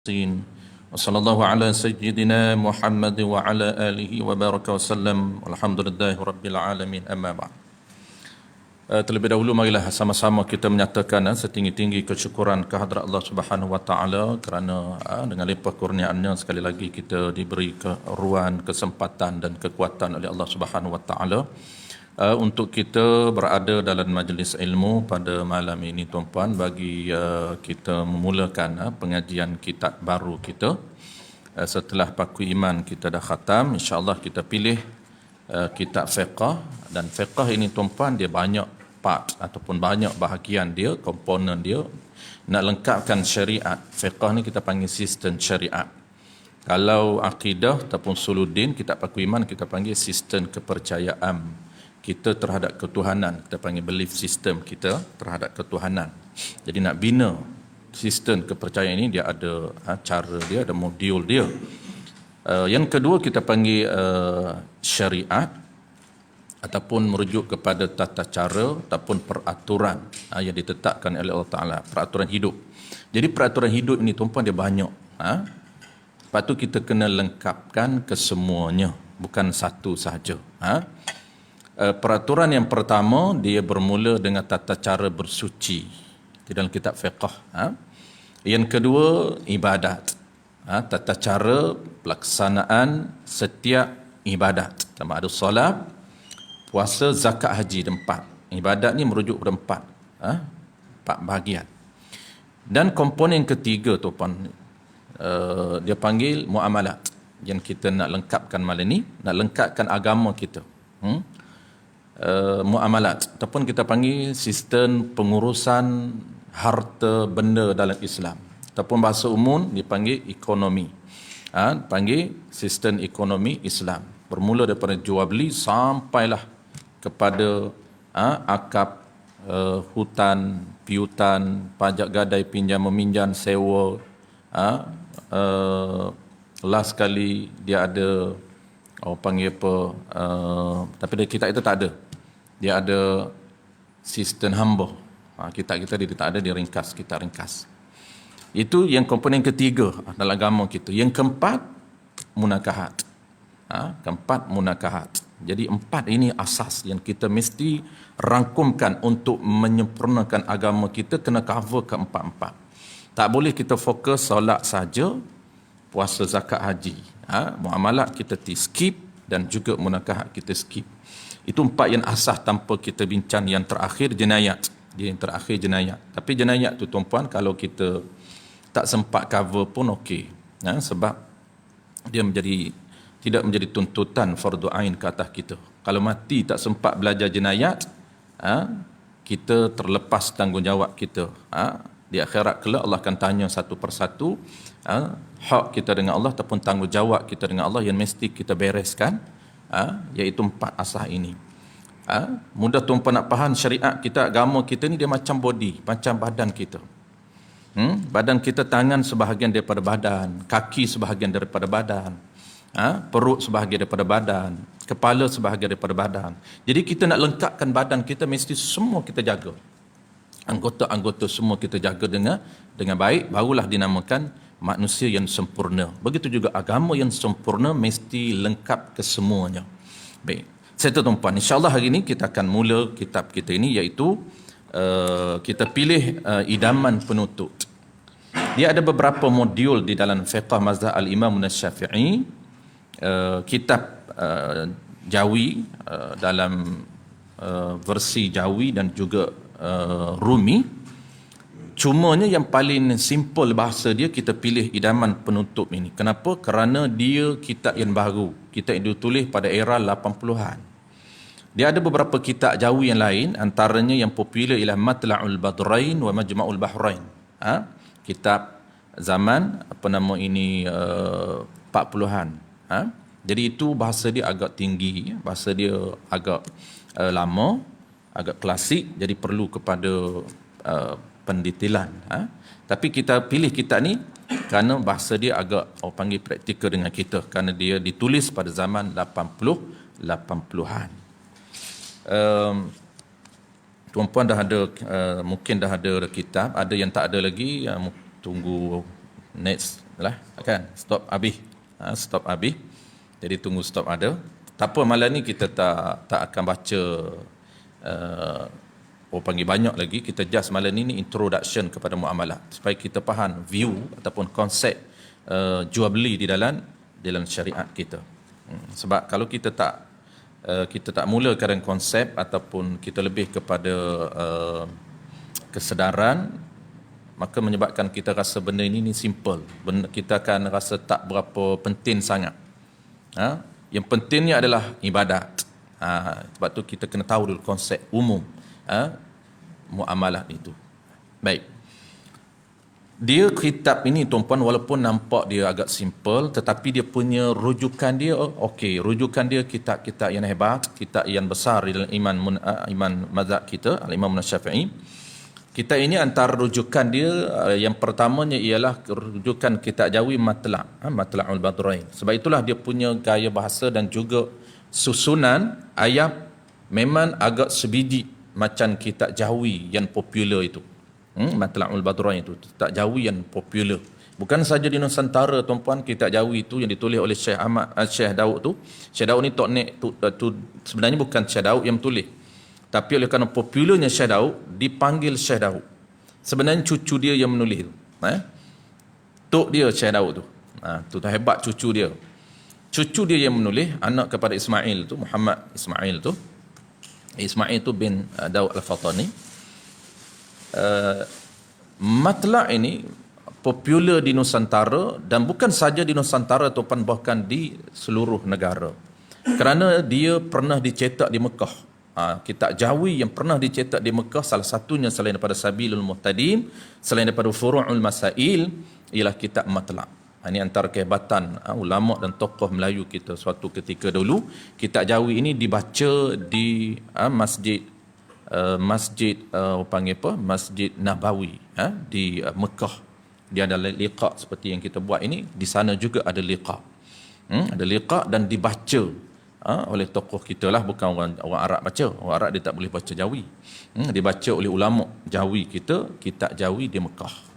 Wassalamualaikum Wassallallahu ala sayyidina Muhammad wa ala alihi wa baraka wasallam. Alhamdulillahi rabbil alamin. Amma ba'd. Terlebih dahulu marilah sama-sama kita menyatakan setinggi-tinggi kesyukuran kehadrat Allah Subhanahu wa taala kerana dengan limpah kurniaannya sekali lagi kita diberi keruan, kesempatan dan kekuatan oleh Allah Subhanahu wa taala untuk kita berada dalam majlis ilmu pada malam ini, tuan-puan, bagi kita memulakan pengajian kitab baru kita. Setelah Paku Iman kita dah khatam, insya-Allah kita pilih kitab fiqh, dan fiqh ini, tuan-puan, dia banyak part ataupun banyak bahagian dia, komponen dia. Nak lengkapkan syariat, fiqh ni kita panggil sistem syariat. Kalau akidah ataupun suluddin, kitab Paku Iman kita panggil sistem kepercayaan kita terhadap ketuhanan, kita panggil belief system kita terhadap ketuhanan. Jadi nak bina sistem kepercayaan ini, dia ada cara dia, ada modul dia. Yang kedua kita panggil syariat, ataupun merujuk kepada tata cara ataupun peraturan yang ditetapkan oleh Allah Ta'ala, peraturan hidup. Jadi peraturan hidup ini, tuan-puan, dia banyak. Lepas tu kita kena lengkapkan kesemuanya, bukan satu sahaja. Peraturan yang pertama, dia bermula dengan tata cara bersuci di dalam kitab fiqh. Yang kedua, ibadat. Tata cara pelaksanaan setiap ibadat. Sama ada solat, puasa, zakat, haji, ada 4. Ibadat ni merujuk kepada 4 bahagian. Dan komponen ketiga, tuan-puan, dia panggil muamalat, yang kita nak lengkapkan malam ni, nak lengkapkan agama kita. Muamalat ataupun kita panggil sistem pengurusan harta benda dalam Islam, ataupun bahasa umum dipanggil ekonomi. Panggil sistem ekonomi Islam, bermula daripada jual beli sampailah kepada akad hutan, piutan, pajak gadai, pinjam meminjam, sewa. Last kali dia ada panggil apa, tapi kita itu tak ada. Dia ada sistem hamba. Kita dia tak ada, dia ringkas, kita ringkas. Itu yang komponen ketiga dalam agama kita. Yang keempat, munakahat. Keempat, munakahat. Jadi 4 ini asas yang kita mesti rangkumkan untuk menyempurnakan agama kita, kena cover ke 4. Tak boleh kita fokus solat saja, puasa, zakat, haji. Muamalat kita skip, dan juga munakahat kita skip. Itu 4 yang asas tanpa kita bincang. Yang terakhir, jenayat. Yang terakhir, jenayat. Tapi jenayat tu, tuan-puan, kalau kita tak sempat cover pun okey. Sebab dia tidak menjadi tuntutan fardu ain ke atas kita. Kalau mati tak sempat belajar jenayat, kita terlepas tanggungjawab kita. Di akhirat kelak Allah akan tanya satu persatu hak kita dengan Allah ataupun tanggungjawab kita dengan Allah yang mesti kita bereskan, iaitu 4 asas ini. Mudah tuan-puan nak faham syariat kita, agama kita ni dia macam body, macam badan kita. Badan kita, tangan sebahagian daripada badan, kaki sebahagian daripada badan, perut sebahagian daripada badan, kepala sebahagian daripada badan. Jadi kita nak lengkapkan badan kita, mesti semua kita jaga. Anggota-anggota semua kita jaga dengan baik, barulah dinamakan manusia yang sempurna. Begitu juga agama yang sempurna mesti lengkap kesemuanya. Baik, saya tuan-puan, insya-Allah hari ini kita akan mula kitab kita ini, iaitu kita pilih idaman penutup. Dia ada beberapa modul di dalam fiqh mazhab al-Imam Asy-Syafi'i, kitab Jawi, dalam versi Jawi dan juga Rumi. Cumanya yang paling simple bahasa dia, kita pilih idaman penutup ini. Kenapa? Kerana dia kitab yang baru, kitab yang ditulis pada era 80-an. Dia ada beberapa kitab Jawi yang lain, antaranya yang popular ialah Matla'ul Badrain wa Majma'ul Bahrain. Kitab zaman 40-an. Jadi itu bahasa dia agak tinggi, bahasa dia agak lama, agak klasik, jadi perlu kepada pendetailan. Tapi kita pilih kitab ni kerana bahasa dia agak panggil praktikal dengan kita, kerana dia ditulis pada zaman 80-an. Tuan-puan dah ada, mungkin dah ada kitab, ada yang tak ada lagi, tunggu next lah kan, stop habis. Stop habis. Jadi tunggu stop ada. Tak apa, malam ni kita tak akan baca panggil banyak lagi. Kita just malam ni introduction kepada muamalah supaya kita faham view ataupun konsep jual beli di dalam syariat kita. Sebab kalau kita tak mulakan konsep ataupun kita lebih kepada kesedaran, maka menyebabkan kita rasa benda ini simple. Kita akan rasa tak berapa penting sangat. Yang pentingnya adalah ibadat. Sebab tu kita kena tahu dulu konsep umum muamalah itu. Baik. Dia kitab ini tuan-puan, walaupun nampak dia agak simple, tetapi dia punya rujukan dia okey. Rujukan dia kitab-kitab yang hebat, kitab yang besar di dalam iman mazhab kita, Al-Imam Syafi'i. Kitab ini antara rujukan dia yang pertamanya ialah rujukan kitab Jawi Matla'ul Badrain. Sebab itulah dia punya gaya bahasa dan juga susunan ayat memang agak sebiji macam kitab Jawi yang popular itu. Matla'ul Badrain itu kitab Jawi yang popular. Bukan saja di Nusantara tuan-puan, kitab Jawi itu yang ditulis oleh Syekh Daud tu. Syekh Daud ni tu sebenarnya bukan Syekh Daud yang tulis. Tapi oleh kerana popularnya Syekh Daud, dipanggil Syekh Daud. Sebenarnya cucu dia yang menulis tu. Tok dia Syekh Daud tu. Tu hebat cucu dia. Cucu dia yang menulis, anak kepada Ismail tu, Muhammad Ismail tu. Ismail tu bin Daud Al-Fatani. Matla' ini popular di Nusantara, dan bukan saja di Nusantara tuan, bahkan di seluruh negara. Kerana dia pernah dicetak di Mekah. Kitab Jawi yang pernah dicetak di Mekah, salah satunya selain daripada Sabilul Muhtadin, selain daripada Furu'ul Masail, ialah kitab Matla'. Ini antara kehebatan ulama dan tokoh Melayu kita suatu ketika dulu. Kitab Jawi ini dibaca di Masjid Nabawi di Mekah. Dia ada liqa seperti yang kita buat ini, di sana juga ada liqa. Ada liqa dan dibaca oleh tokoh kita lah, bukan orang Arab baca. Orang Arab dia tak boleh baca Jawi. Dibaca oleh ulama Jawi kita, kitab Jawi di Mekah.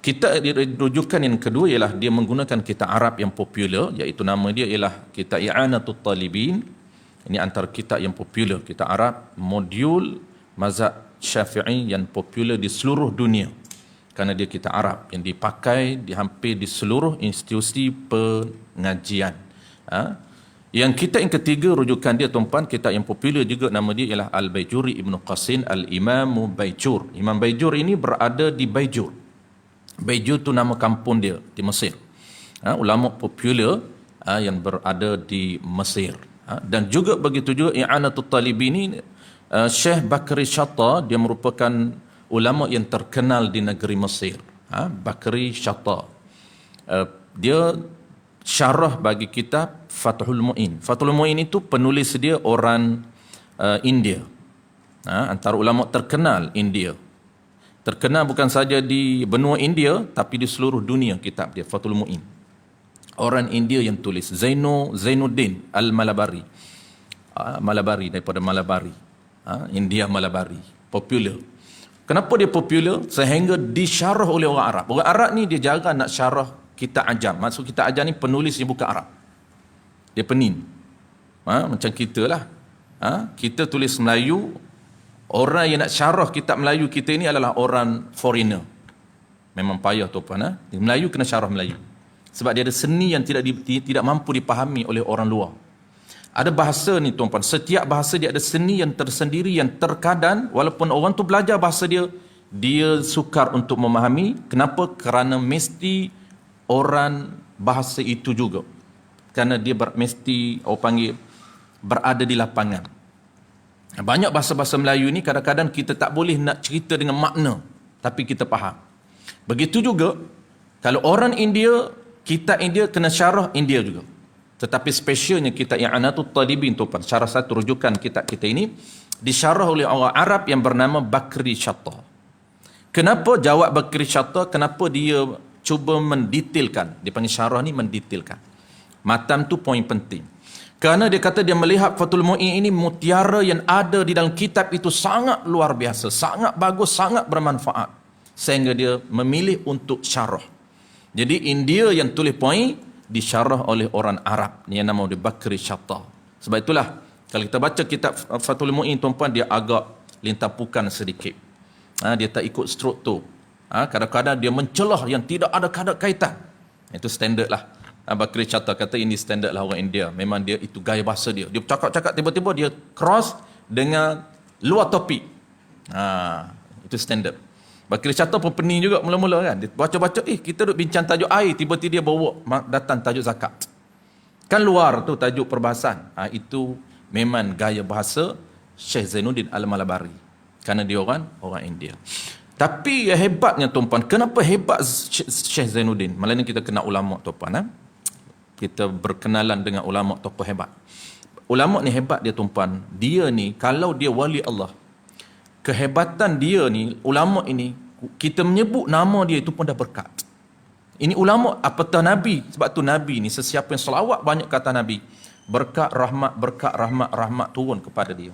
Kitab rujukan yang kedua ialah dia menggunakan kitab Arab yang popular, iaitu nama dia ialah kitab I'anatul Talibin. Ini antara kitab yang popular, kitab Arab modul mazhab Syafi'i yang popular di seluruh dunia. Kerana dia kitab Arab yang dipakai hampir di seluruh institusi pengajian. Yang kitab yang ketiga rujukan dia tuan-puan, kitab yang popular juga, nama dia ialah Al-Baijuri Ibn Qasin Al-Imamu Baijur. Imam Baijur ini berada di Baijur. Baijur tu nama kampung dia di Mesir. Ulama popular yang berada di Mesir. Dan juga begitu juga I'anatul Talibin ini, Syekh Bakri Shatta, dia merupakan ulama yang terkenal di negeri Mesir. Bakri Shatta. Dia syarah bagi kitab Fathul Mu'in. Fathul Mu'in itu penulis dia orang India. Antara ulama terkenal India. Terkenal bukan saja di benua India, tapi di seluruh dunia kitab dia, Fathul Mu'in. Orang India yang tulis, Zainuddin Al-Malabari. Malabari, daripada Malabari. India Malabari. Popular. Kenapa dia popular? Sehingga disyarah oleh orang Arab. Orang Arab ni dia jarang nak syarah kitab ajam. Maksud kitab ajam ni penulis yang bukan Arab. Dia penin. Macam kita lah. Kita tulis Melayu. Orang yang nak syarah kitab Melayu kita ini adalah orang foreigner. Memang payah tuan-puan. Melayu kena syarah Melayu. Sebab dia ada seni yang tidak mampu dipahami oleh orang luar. Ada bahasa ni tuan-puan. Setiap bahasa dia ada seni yang tersendiri, yang terkadang walaupun orang tu belajar bahasa dia, dia sukar untuk memahami. Kenapa? Kerana mesti orang bahasa itu juga. Kerana dia mesti berada di lapangan. Banyak bahasa-bahasa Melayu ni kadang-kadang kita tak boleh nak cerita dengan makna, tapi kita faham. Begitu juga kalau orang India, kitab India kena syarah India juga. Tetapi spesialnya kitab I'anatul Talibin tu, syarah satu rujukan kitab kita ini disyarah oleh orang Arab yang bernama Bakri Shatta. Kenapa jawab Bakri Shatta? Kenapa dia cuba mendetailkan? Dia panggil syarah ni mendetailkan. Matan tu poin penting. Kerana dia kata dia melihat Fathul Mu'in ini mutiara yang ada di dalam kitab itu sangat luar biasa, sangat bagus, sangat bermanfaat. Sehingga dia memilih untuk syarah. Jadi India yang tulis poin disyarah oleh orang Arab yang nama dia Bakri Shatta. Sebab itulah kalau kita baca kitab Fathul Mu'in tuan-puan, dia agak lintapukan sedikit. Dia tak ikut struktur. Kadang-kadang dia mencelah yang tidak ada kaitan. Itu standard lah. Bakri Shatta kata ini standard lah orang India. Memang dia itu gaya bahasa dia. Dia cakap-cakap tiba-tiba dia cross dengan luar topik. Itu standard. Bakri Shatta pun pening juga mula-mula kan. Dia baca-baca, kita duk bincang tajuk air, tiba-tiba dia bawa datang tajuk zakat. Kan luar tu tajuk perbahasan. Itu memang gaya bahasa Syekh Zainuddin Al-Malabari. Kerana dia orang India. Tapi yang hebatnya tuan-puan, kenapa hebat Syekh Zainuddin? Malah ni kita kena ulama tuan-puan. Kita berkenalan dengan ulama tokoh hebat. Ulama ni hebat dia tuan-puan. Dia ni kalau dia wali Allah, kehebatan dia ni, ulama ini, kita menyebut nama dia itu pun dah berkat. Ini ulama apatah Nabi. Sebab tu Nabi ni sesiapa yang selawat banyak kata Nabi, berkat rahmat turun kepada dia.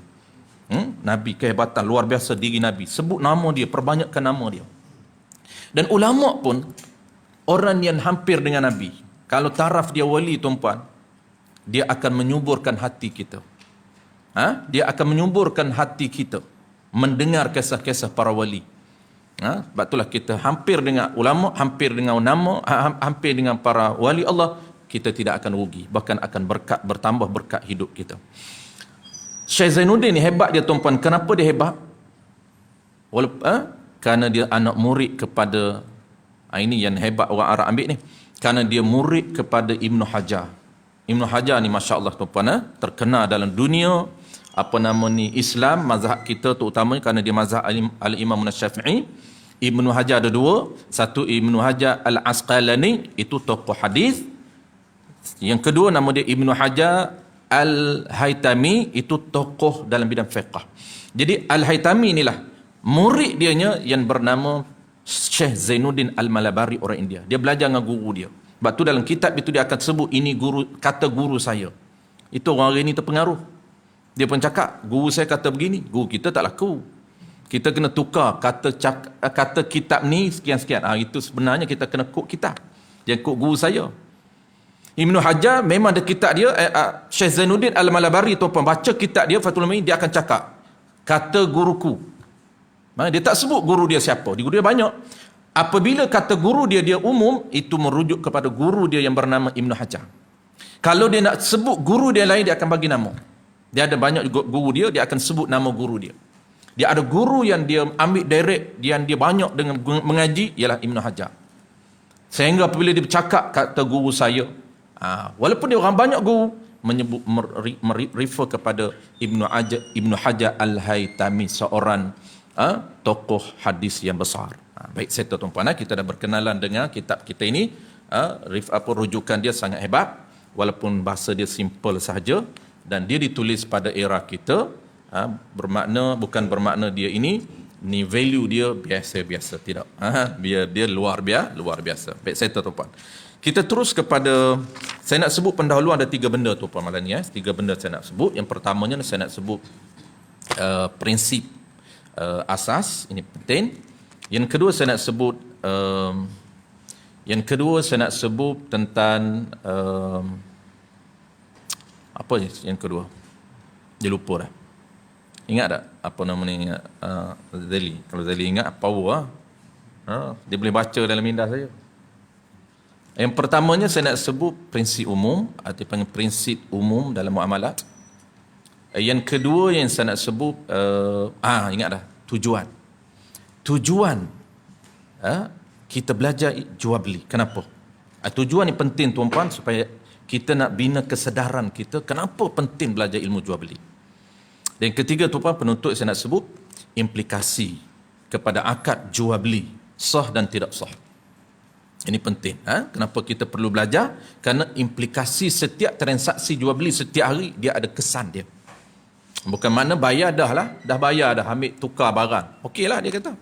Nabi kehebatan luar biasa diri Nabi. Sebut nama dia, perbanyakkan nama dia. Dan ulama pun orang yang hampir dengan Nabi. Kalau taraf dia wali tuan-puan, dia akan menyuburkan hati kita. Dia akan menyuburkan hati kita mendengar kisah-kisah para wali. Sebab itulah kita hampir dengan ulama, hampir dengan nama, hampir dengan para wali Allah, kita tidak akan rugi, bahkan akan bertambah berkat hidup kita. Syekh Zainuddin ni hebat dia tuan-puan. Kenapa dia hebat? Kerana dia anak murid kepada, ini yang hebat orang Arab ambil ni, kerana dia murid kepada Ibnu Hajar. Ibnu Hajar ni masya-Allah tuan-puan, terkenal dalam dunia Islam, mazhab kita terutamanya kerana dia mazhab Al-Imam Syafi'i. Ibnu Hajar ada dua. Satu Ibnu Hajar Al-Asqalani, itu tokoh hadis. Yang kedua nama dia Ibnu Hajar Al-Haytami, itu tokoh dalam bidang fiqh. Jadi Al-Haytami inilah murid dianya yang bernama Syekh Zainuddin Al-Malabari, orang India. Dia belajar dengan guru dia. Sebab tu dalam kitab itu dia akan sebut ini kata guru saya. Itu orang hari ini terpengaruh. Dia pun cakap, guru saya kata begini, guru kita tak laku. Kita kena tukar kata kitab ni sekian-sekian. Itu sebenarnya kita kena kod kitab. Jangan kod guru saya. Ibnu Hajar memang ada kitab dia, Syekh Zainuddin Al-Malabari tuan-puan, baca kitab dia Fathul Mu'in, dia akan cakap kata guruku. Dia tak sebut guru dia siapa. Guru dia banyak. Apabila kata guru dia umum, itu merujuk kepada guru dia yang bernama Ibnu Hajar. Kalau dia nak sebut guru dia lain, dia akan bagi nama. Dia ada banyak guru dia akan sebut nama guru dia. Dia ada guru yang dia ambil direct, yang dia banyak dengan mengaji, ialah Ibnu Hajar. Sehingga apabila dia bercakap kata guru saya, walaupun dia orang banyak guru, menyebut refer kepada Ibnu Hajar Al-Haytami, seorang tokoh hadis yang besar. Baik saya tuan-puan, kita dah berkenalan dengan kitab kita ini. Rujukan dia sangat hebat, walaupun bahasa dia simple sahaja, dan dia ditulis pada era kita. Bukan bermakna dia ini value dia biasa-biasa, tidak. Dia luar biasa. Baik saya tuan-puan, kita terus kepada, saya nak sebut pendahuluan ada 3 benda tuan-puan malam ni. 3 benda saya nak sebut. Yang pertamanya saya nak sebut prinsip asas, ini penting. Yang kedua saya nak sebut tentang apa yang kedua? Dia lupa dah. Ingat tak apa nama ni? Zali. Kalau Zali ingat, power dia boleh baca dalam minda saya. Yang pertamanya saya nak sebut prinsip umum, atau panggil prinsip umum dalam muamalat. Yang kedua yang saya nak sebut, ingat dah, tujuan kita belajar jual beli. Kenapa? Tujuan ni penting tuan-puan, supaya kita nak bina kesedaran kita kenapa penting belajar ilmu jual beli. Dan ketiga tuan-puan, penutup saya nak sebut implikasi kepada akad jual beli, sah dan tidak sah. Ini penting. Kenapa kita perlu belajar? Kerana implikasi setiap transaksi jual beli setiap hari, dia ada kesan dia. Bukan mana bayar dah bayar dah, ambil tukar barang. Okey lah dia kata.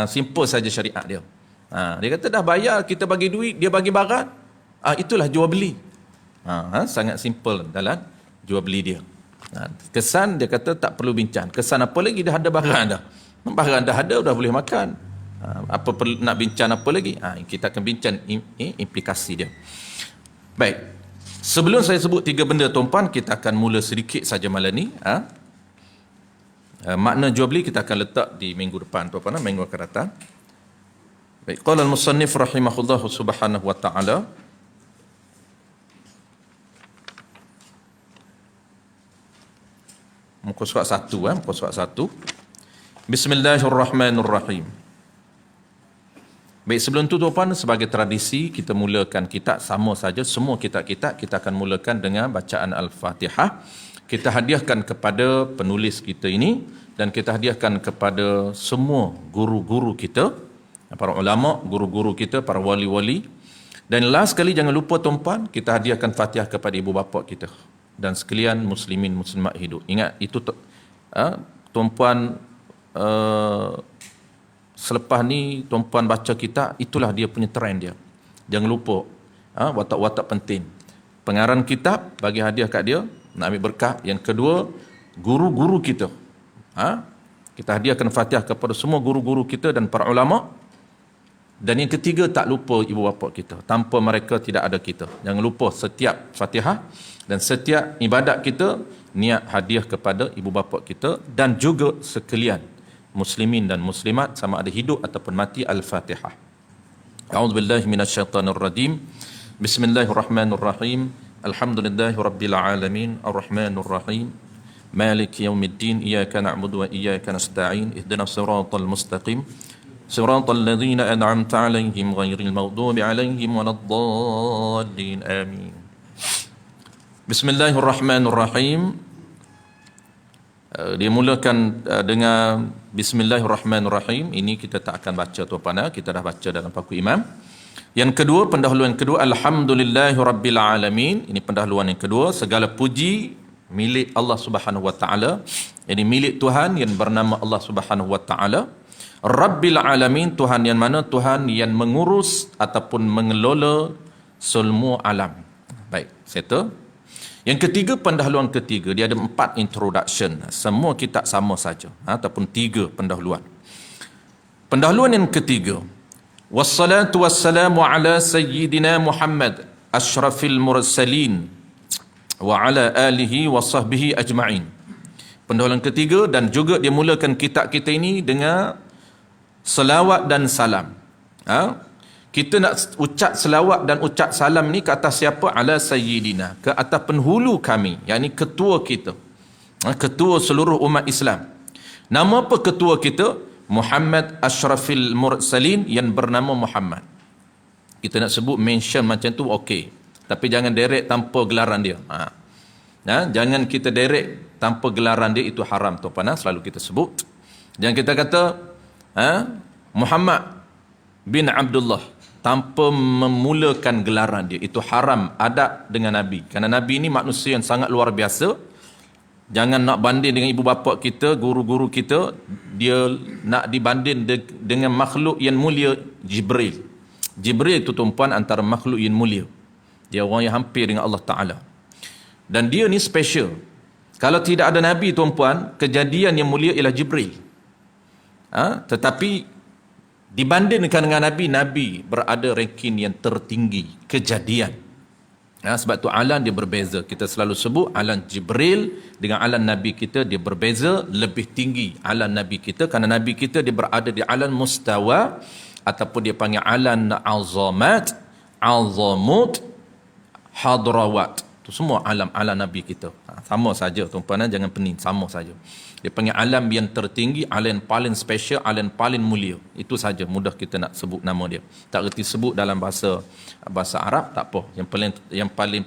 Simple saja syariat dia. Dia kata dah bayar, kita bagi duit, dia bagi barang. Itulah jual beli. Sangat simple dalam jual beli dia. Kesan dia kata tak perlu bincang. Kesan apa lagi, dah ada barang dah. Barang dah ada, dah boleh makan. Apa perlu nak bincang apa lagi? Kita akan bincang implikasi dia. Baik. Sebelum saya sebut 3 benda tuan-puan, kita akan mula sedikit saja malam ni. Makna jual beli kita akan letak di minggu depan tuan-puan, minggu akan datang. Baik, qala al-musannif rahimahullah subhanahu wa ta'ala, muka surat 1, muka surat 1. Bismillahirrahmanirrahim. Baik, sebelum tu tuan-puan, sebagai tradisi kita mulakan kitab sama saja, semua kitab-kitab kita akan mulakan dengan bacaan Al-Fatihah. Kita hadiahkan kepada penulis kita ini dan kita hadiahkan kepada semua guru-guru kita, para ulama, guru-guru kita, para wali-wali. Dan last sekali jangan lupa tuan-puan, kita hadiahkan Fatihah kepada ibu bapa kita dan sekalian muslimin muslimat hidup. Ingat itu tuan-puan, selepas ni tuan-puan baca kitab, itulah dia punya trend dia. Jangan lupa watak-watak penting. Pengarang kitab bagi hadiah kat dia, nak ambil berkat. Yang kedua, guru-guru kita. Kita hadiahkan Fatihah kepada semua guru-guru kita dan para ulama. Dan yang ketiga, tak lupa ibu bapa kita. Tanpa mereka tidak ada kita. Jangan lupa setiap Fatihah dan setiap ibadat kita niat hadiah kepada ibu bapa kita dan juga sekalian muslimin dan muslimat sama ada hidup ataupun mati. Al-Fatihah. A'udzubillahi minasyaitonirrajim. Bismillahirrahmanirrahim. Alhamdulillahi rabbil alamin. Arrahmanirrahim. Maliki yaumiddin. Iyyaka na'budu wa iyyaka nasta'in. Ihdinas siratal mustaqim. Siratal ladzina an'amta 'alaihim ghairil maghdubi 'alaihim waladdallin. Amin. Bismillahirrahmanirrahim. Dia mulakan dengan Bismillahirrahmanirrahim. Ini kita tak akan baca tuan-puan, kita dah baca dalam paku imam. Yang kedua, pendahuluan kedua, Alhamdulillahirabbil alamin. Ini pendahuluan yang kedua. Segala puji milik Allah Subhanahu wa taala. Jadi milik Tuhan yang bernama Allah Subhanahu wa taala. Rabbil alamin, Tuhan yang mana? Tuhan yang mengurus ataupun mengelola semua alam. Baik, settle. Yang ketiga, pendahuluan ketiga, dia ada 4 introduction. Semua kitab sama saja, ataupun 3 pendahuluan. Pendahuluan yang ketiga, wassalatu wassalamu ala sayyidina Muhammad asyrafil mursalin wa ala alihi wa sahbihi ajma'in. Pendahuluan ketiga, dan juga dia mulakan kitab kita ini dengan selawat dan salam. Kita nak ucap selawat dan ucap salam ni ke atas siapa? Ala sayyidina, ke atas penghulu kami, yakni ketua kita, ketua seluruh umat Islam. Nama apa ketua kita? Muhammad asyrafil mursalin, yang bernama Muhammad. Kita nak sebut mention macam tu okey, tapi jangan direct tanpa gelaran dia. Jangan kita direct tanpa gelaran dia, itu haram tuan-puan, selalu kita sebut. Jangan kita kata Muhammad bin Abdullah tanpa memulakan gelaran dia, itu haram, adab dengan Nabi. Kerana Nabi ini manusia yang sangat luar biasa. Jangan nak banding dengan ibu bapa kita, guru-guru kita. Dia nak dibanding dengan makhluk yang mulia, Jibril. Jibril itu tuan-puan antara makhluk yang mulia. Dia orang yang hampir dengan Allah Ta'ala. Dan dia ni special. Kalau tidak ada Nabi tuan-puan, kejadian yang mulia ialah Jibril. Tetapi dibandingkan dengan Nabi, Nabi berada ranking yang tertinggi kejadian. Sebab tu alam dia berbeza. Kita selalu sebut alam Jibril dengan alam Nabi kita, dia berbeza, lebih tinggi alam Nabi kita. Kerana Nabi kita dia berada di alam mustawa, ataupun dia panggil alam azamat, azamut, hadrawat. Itu semua alam-alam Nabi kita. Sama saja tuan-puan, jangan pening, sama saja. Dia panggil alam yang tertinggi, alam paling special, alam paling mulia. Itu saja, mudah kita nak sebut nama dia. Tak reti sebut dalam bahasa Arab, tak apa. Yang paling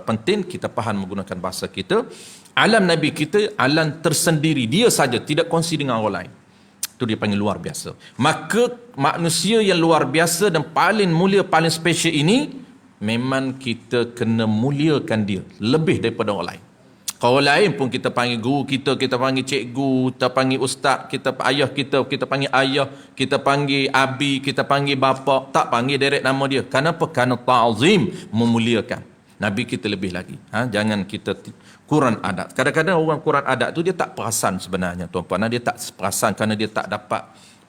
penting kita faham menggunakan bahasa kita. Alam Nabi kita, alam tersendiri. Dia saja, tidak kongsi dengan orang lain. Itu dia panggil luar biasa. Maka manusia yang luar biasa dan paling mulia, paling special ini, memang kita kena muliakan dia lebih daripada orang lain. Kalau lain pun kita panggil guru kita, kita panggil cikgu, kita panggil ustaz, kita ayah kita panggil ayah, kita panggil abi, kita panggil bapa, tak panggil direct nama dia. Kenapa? Kerana ta'zim, memuliakan. Nabi kita lebih lagi. Jangan kita kurang adat. Kadang-kadang orang kurang adat tu dia tak perasan sebenarnya tuan-puan. Dia tak perasan kerana dia tak dapat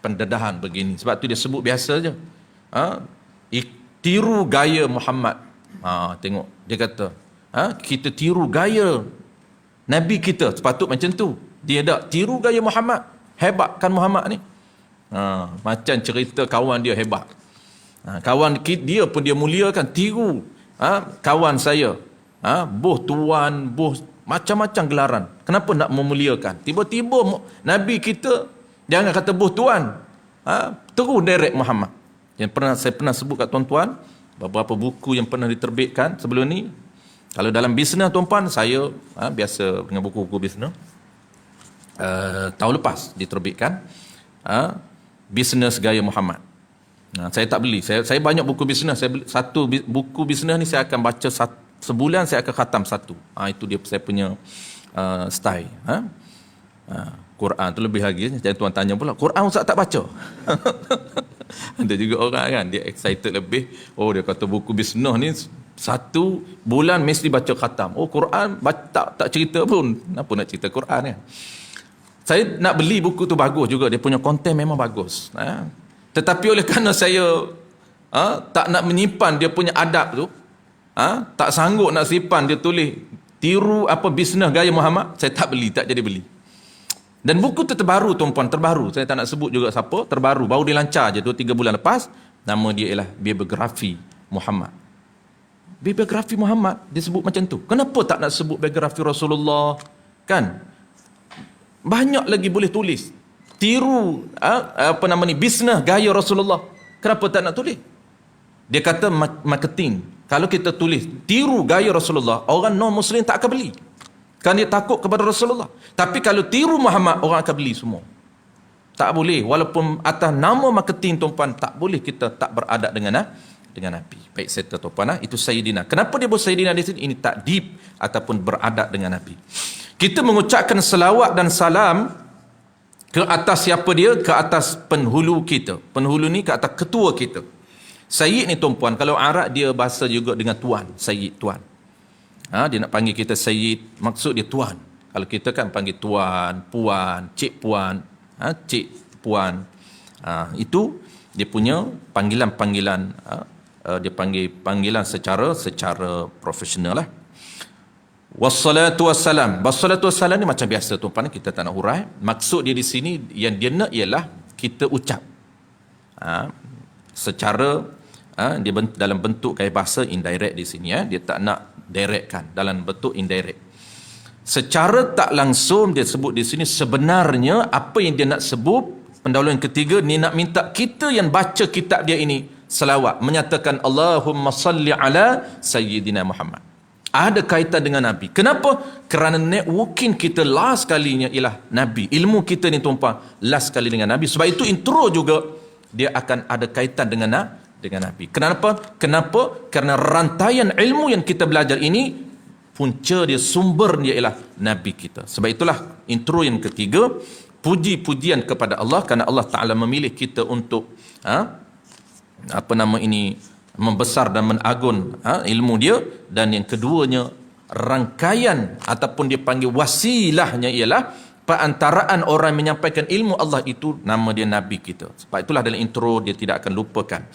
pendedahan begini. Sebab tu dia sebut biasa je. Tiru gaya Muhammad. Tengok, dia kata, kita tiru gaya Nabi kita. Sepatut macam tu. Dia tak tiru gaya Muhammad. Hebat kan Muhammad ni. Macam cerita kawan dia hebat. Kawan dia pun dia muliakan. Tiru kawan saya. Boh tuan, boh macam-macam gelaran. Kenapa nak memuliakan? Tiba-tiba Nabi kita jangan kata boh tuan. Terus direct Muhammad. Saya pernah sebut kat tuan-tuan beberapa buku yang pernah diterbitkan sebelum ni. Kalau dalam bisnes tuan-tuan, saya biasa dengan buku-buku bisnes. Tahun lepas diterbitkan bisnes gaya Muhammad. Saya tak beli. Saya banyak buku bisnes. Saya beli satu buku bisnes ni saya akan baca sebulan, saya akan khatam satu. Itu dia saya punya style. Quran tu lebih lagi. Jangan tuan tanya pula, Quran Ustaz tak baca? Ada juga orang kan, dia excited lebih. Dia kata buku bisnes ni satu bulan mesti baca khatam. Quran tak cerita pun. Kenapa nak cerita Quran kan? Saya nak beli buku tu bagus juga. Dia punya konten memang bagus. Tetapi oleh kerana saya tak nak menyimpan dia punya adab tu, tak sanggup nak simpan dia tulis tiru bisnes gaya Muhammad, saya tak beli, tak jadi beli. Dan buku tu terbaru tuan-puan, terbaru. Saya tak nak sebut juga siapa, terbaru. Baru dilancar je 2-3 bulan lepas. Nama dia ialah Biografi Muhammad. Biografi Muhammad dia sebut macam tu. Kenapa tak nak sebut biografi Rasulullah? Kan? Banyak lagi boleh tulis. Tiru bisnes gaya Rasulullah. Kenapa tak nak tulis? Dia kata marketing. Kalau kita tulis tiru gaya Rasulullah, orang non-Muslim tak akan beli. Kan dia takut kepada Rasulullah. Tapi kalau tiru Muhammad, orang akan beli semua. Tak boleh. Walaupun atas nama marketing tuan-puan, tak boleh kita tak beradab dengan Nabi. Baik, saya tuan-puan, itu Sayyidina. Kenapa dia buat Sayyidina di sini? Ini takdib ataupun beradab dengan Nabi. Kita mengucapkan selawat dan salam ke atas siapa dia? Ke atas penghulu kita. Penghulu ni ke atas ketua kita. Sayyid ni tuan-puan, kalau Arab dia bahasa juga dengan tuan. Sayyid, tuan. Dia nak panggil kita Sayyid, maksud dia tuan. Kalau kita kan panggil tuan, puan, cik puan, cik puan. Itu dia punya panggilan-panggilan, dia panggil panggilan secara profesional lah. Wassalatu wassalam. Wassalatu wassalam ni macam biasa tuan-puan, kita tak nak hurai. Maksud dia di sini yang dia nak ialah kita ucap secara dia dalam bentuk gaya bahasa indirect di sini. Dia tak nak directkan, dalam bentuk indirect. Secara tak langsung dia sebut di sini, sebenarnya apa yang dia nak sebut, pendahuluan ketiga ni nak minta kita yang baca kitab dia ini selawat, menyatakan Allahumma salli ala Sayyidina Muhammad. Ada kaitan dengan Nabi. Kenapa? Kerana networking kita last kalinya ialah Nabi. Ilmu kita ni tuan-puan last kali dengan Nabi. Sebab itu intro juga dia akan ada kaitan dengan Nabi. Kenapa? Kerana rantaian ilmu yang kita belajar ini, punca dia, sumber dia ialah Nabi kita. Sebab itulah intro yang ketiga, puji-pujian kepada Allah kerana Allah Ta'ala memilih kita untuk membesar dan menagun ilmu dia. Dan yang keduanya, rangkaian ataupun dia panggil wasilahnya ialah perantaraan orang menyampaikan ilmu Allah itu, nama dia Nabi kita. Sebab itulah dalam intro dia tidak akan lupakan.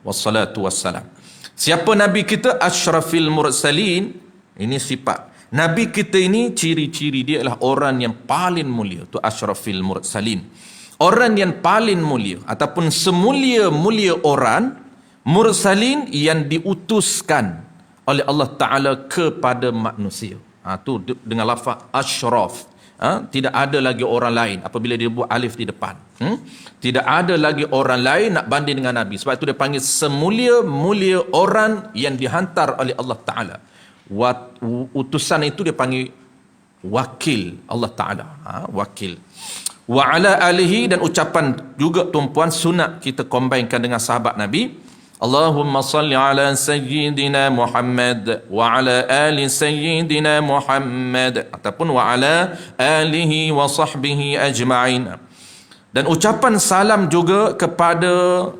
Wassalatu wassalam. Siapa Nabi kita? Ashrafil mursalin. Ini sifat Nabi kita ini, ciri-ciri dia adalah orang yang paling mulia. Itu ashrafil mursalin, orang yang paling mulia ataupun semulia-mulia orang mursalin yang diutuskan oleh Allah Ta'ala kepada manusia. Itu dengan lafaz ashraf. Tidak ada lagi orang lain apabila dia buat alif di depan. Tidak ada lagi orang lain nak banding dengan Nabi. Sebab itu dia panggil semulia-mulia orang yang dihantar oleh Allah Ta'ala. Utusan itu dia panggil wakil Allah Ta'ala. Wakil. Wa ala alihi, dan ucapan juga tuan-puan sunat kita combine dengan sahabat Nabi. Allahumma salli ala Sayyidina Muhammad wa ala ali Sayyidina Muhammad, ataupun wa ala alihi wa sahbihi ajma'in. Dan ucapan salam juga kepada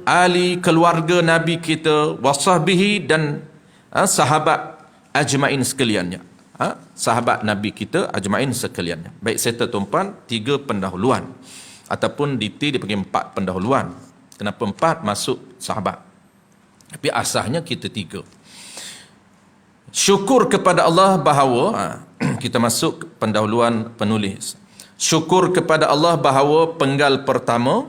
ahli keluarga Nabi kita, wa sahbihi, dan sahabat ajma'in sekaliannya. Sahabat Nabi kita ajma'in sekaliannya. Baik, serta tuan-puan, 3 pendahuluan. Ataupun di T dia panggil 4 pendahuluan. Kenapa 4? Masuk sahabat. Tapi asasnya kita 3. Syukur kepada Allah bahawa kita masuk pendahuluan penulis. Syukur kepada Allah bahawa penggal pertama,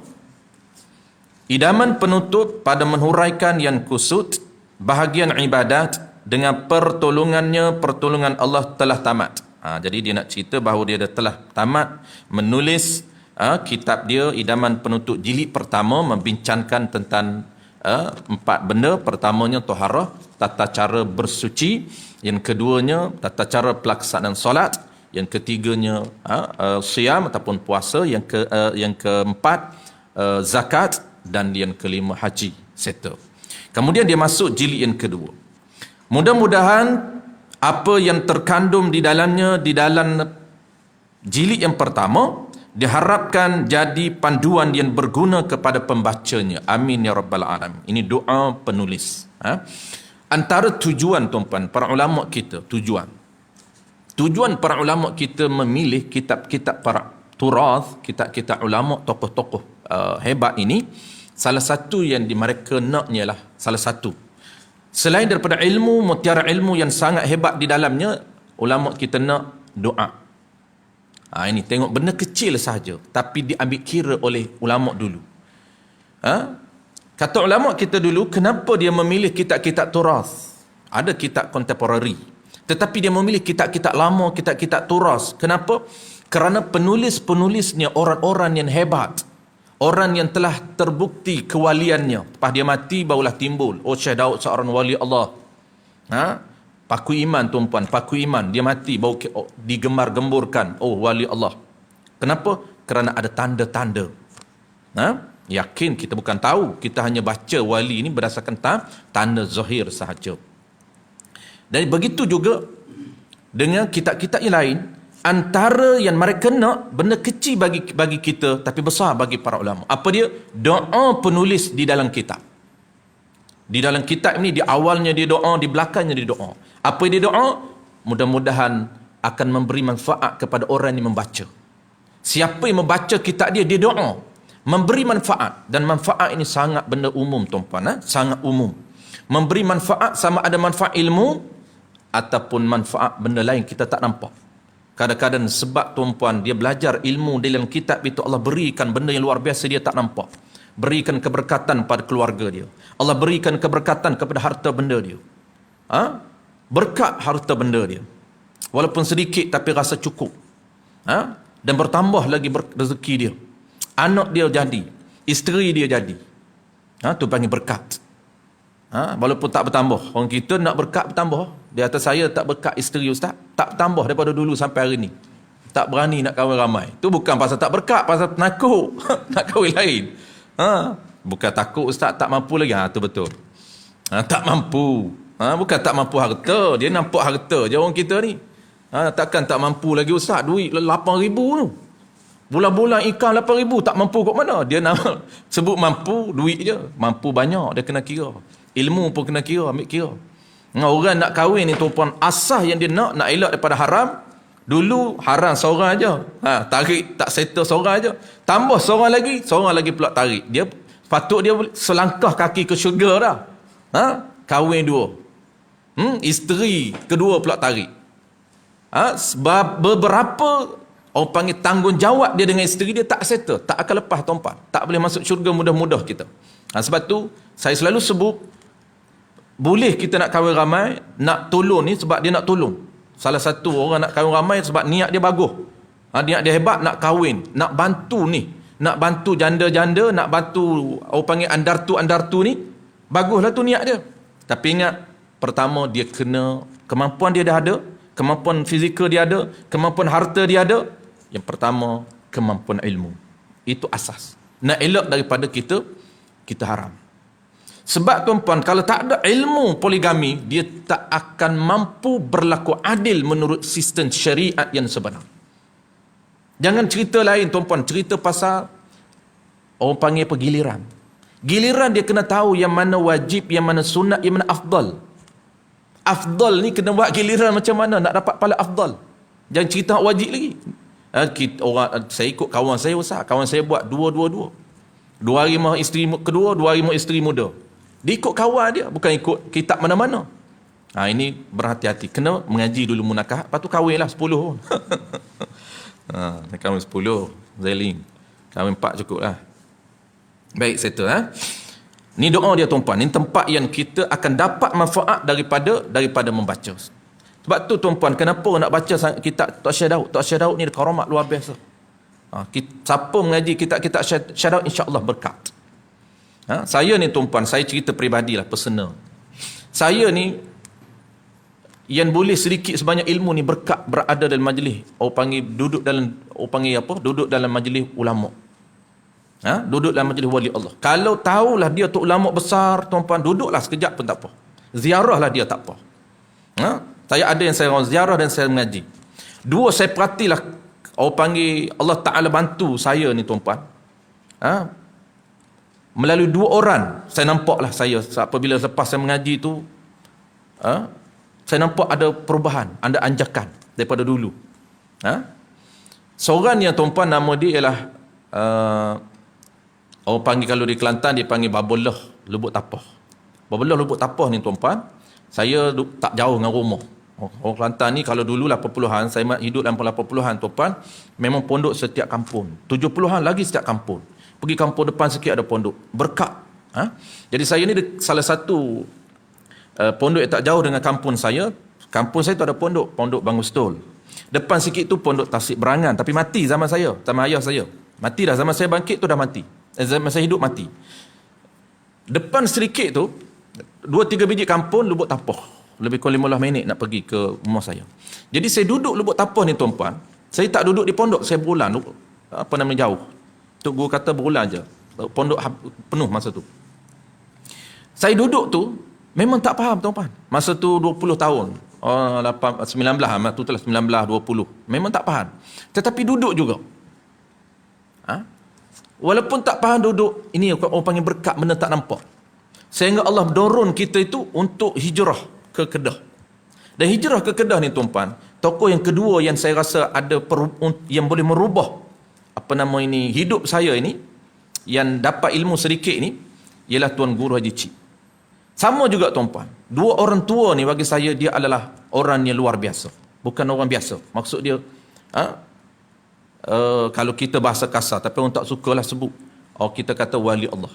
idaman penutup pada menhuraikan yang kusut, bahagian ibadat dengan pertolongan Allah telah tamat. Jadi dia nak cerita bahawa dia dah telah tamat menulis kitab dia, idaman penutup jilid pertama, membincangkan tentang 4 benda. Pertamanya taharah, tata cara bersuci. Yang keduanya tata cara pelaksanaan solat. Yang ketiganya siyam ataupun puasa. Yang keempat zakat. Dan yang kelima haji. Settle. Kemudian dia masuk jilid yang kedua. Mudah-mudahan apa yang terkandung di dalamnya, di dalam jilid yang pertama, diharapkan jadi panduan yang berguna kepada pembacanya. Amin ya rabbal alamin. Ini doa penulis. Antara tujuan tuan-tuan para ulama kita, tujuan para ulama kita memilih kitab-kitab para turath, kitab-kitab ulama, tokoh-tokoh hebat ini, salah satu yang mereka naknya lah, salah satu, selain daripada ilmu, mutiara ilmu yang sangat hebat di dalamnya, ulama kita nak doa. Ini tengok benda kecil sahaja, tapi diambil kira oleh ulama dulu. Kata ulama kita dulu, kenapa dia memilih kitab-kitab turath? Ada kitab kontemporari, tetapi dia memilih kitab-kitab lama, kitab-kitab turath. Kenapa? Kerana penulis-penulisnya orang-orang yang hebat, orang yang telah terbukti kewaliannya. Lepas dia mati barulah timbul, oh Syekh Daud seorang wali Allah. Paku iman tuan-puan, paku iman. Dia mati baru digembar-gemburkan, oh wali Allah. Kenapa? Kerana ada tanda-tanda. Yakin kita bukan tahu, kita hanya baca wali ini berdasarkan tanda zahir sahaja. Dan begitu juga dengan kitab-kitab yang lain, antara yang mereka nak benda kecil bagi kita tapi besar bagi para ulama. Apa dia? Doa penulis di dalam kitab. Di dalam kitab ini, di awalnya dia doa, di belakangnya dia doa. Apa dia doa? Mudah-mudahan akan memberi manfaat kepada orang yang membaca. Siapa yang membaca kitab dia doa, memberi manfaat. Dan manfaat ini sangat benda umum tuan-puan, sangat umum. Memberi manfaat sama ada manfaat ilmu ataupun manfaat benda lain kita tak nampak. Kadang-kadang sebab tuan-puan dia belajar ilmu dalam kitab itu, Allah berikan benda yang luar biasa dia tak nampak. Berikan keberkatan pada keluarga dia. Allah berikan keberkatan kepada harta benda dia. Berkat harta benda dia. Walaupun sedikit tapi rasa cukup. Dan bertambah lagi rezeki dia. Anak dia jadi, isteri dia jadi. Tu panggil berkat. Walaupun tak bertambah. Orang kita nak berkat bertambah. Di atas saya tak berkat isteri ustaz, tak bertambah daripada dulu sampai hari ni. Tak berani nak kahwin ramai. Tu bukan pasal tak berkat, pasal nakut nak kahwin lain. Bukan takut ustaz tak mampu lagi. Tu betul. Tak mampu. Bukan tak mampu harta, dia nampak harta je orang kita ni. Takkan tak mampu lagi ustaz, duit 8,000 tu. Bulan-bulan ikan 8,000 tak mampu kat mana? Dia nak sebut mampu, duit je. Mampu banyak, dia kena kira. Ilmu pun kena kira, ambil kira. Orang nak kahwin ni tuan-puan, asas yang dia nak elak daripada haram. Dulu haram seorang aja. Tarik tak settle seorang aja. Tambah seorang lagi pula tarik. Dia patut dia selangkah kaki ke syurga dah. Kahwin 2. Isteri kedua pula tarik. Sebab beberapa orang panggil tanggungjawab dia dengan isteri dia tak settle, tak akan lepas tuan-puan. Tak boleh masuk syurga mudah-mudah kita. Sebab tu saya selalu sebut, boleh kita nak kahwin ramai, nak tolong ni sebab dia nak tolong. Salah satu orang nak kahwin ramai sebab niat dia bagus. Niat dia hebat, nak kahwin, nak bantu ni, nak bantu janda-janda, nak bantu orang panggil andartu-andartu ni. Baguslah tu niat dia. Tapi ingat, pertama dia kena, kemampuan dia dah ada, kemampuan fizikal dia ada, kemampuan harta dia ada. Yang pertama, kemampuan ilmu. Itu asas. Nak elak daripada kita haram. Sebab tuan-puan, kalau tak ada ilmu poligami, dia tak akan mampu berlaku adil menurut sistem syariat yang sebenar. Jangan cerita lain tuan-puan, cerita pasal orang panggil giliran. Giliran dia kena tahu yang mana wajib, yang mana sunat, yang mana afdal. Afdal ni kena buat giliran macam mana nak dapat pahala afdal. Jangan cerita wajib lagi. Saya ikut kawan saya besar. Kawan saya buat dua. 2 hari mah isteri kedua, 2 hari mah isteri muda. Dia ikut kawan dia, bukan ikut kitab mana-mana. Ini berhati-hati. Kena mengaji dulu munakahat, lepas tu kahwin lah 10. Kahwin 10, Zailing. Kahwin 4 cukup lah. Baik, settle. Ni doa dia tuan-puan. Ni tempat yang kita akan dapat manfaat daripada membaca. Sebab tu tuan-puan, kenapa nak baca kitab Tok Syekh Daud? Tok Syekh Daud ni karamat luar biasa. Siapa mengaji kitab-kitab Syekh Daud, insya-Allah berkat. Saya ni tuan-puan, saya cerita peribadilah, personal. Saya ni yang boleh sedikit sebanyak ilmu ni berkat berada dalam majlis. Duduk dalam majlis ulama. Duduk dalam majlis wali Allah. Kalau tahulah dia tu ulama besar, tuan-puan, duduklah sekejap pun tak apa. Ziarahlah dia, tak apa. Saya ada yang saya ziarah dan saya mengaji. 2, saya perhatilah, Allah Ta'ala bantu saya ni tuan-puan. Melalui 2 orang, saya nampaklah apabila lepas saya mengaji tu, saya nampak ada perubahan, ada anjakan daripada dulu. Seorang yang tuan-puan, nama dia ialah orang panggil, kalau di Kelantan dia panggil Babullah Lubuk Tapah. Babullah Lubuk Tapah ni tuan-puan, saya tak jauh dengan rumah. Orang Kelantan ni kalau dulu 80-an, saya hidup dalam 80-an tuan-puan, memang pondok setiap kampung. 70-an lagi setiap kampung. Pergi kampung depan sikit ada pondok. Berkat. Jadi saya ni salah satu pondok yang tak jauh dengan kampung saya. Kampung saya tu ada pondok Bangun Stol. Depan sikit tu pondok Tasik Berangan, tapi mati zaman saya, zaman ayah saya. Mati dah, zaman saya bangkit tu dah mati. Zaman saya hidup mati. Depan sedikit tu 2-3 biji kampung Lubuk Tapah. Lebih kurang 15 minit nak pergi ke rumah saya. Jadi saya duduk Lubuk Tapah ni tuan-puan. Saya tak duduk di pondok, saya berulang. Jauh. Tok Guru kata berulang je. Pondok penuh masa tu. Saya duduk tu memang tak faham tuan-puan. Masa tu 20 tahun. 19, tu telah 19, 20. Memang tak faham. Tetapi duduk juga. Walaupun tak faham duduk, ini orang panggil berkat, benda tak nampak. Sehingga Allah dorong kita itu untuk hijrah ke Kedah. Dan hijrah ke Kedah ni tuan-puan, tokoh yang kedua yang saya rasa ada yang boleh merubah hidup saya ini, yang dapat ilmu sedikit ni, ialah Tuan Guru Haji Cik. Sama juga tuan-puan, 2 orang tua ni bagi saya dia adalah orang yang luar biasa. Bukan orang biasa. Maksud dia kalau kita bahasa kasar, tapi orang tak sukalah sebut. Kita kata wali Allah.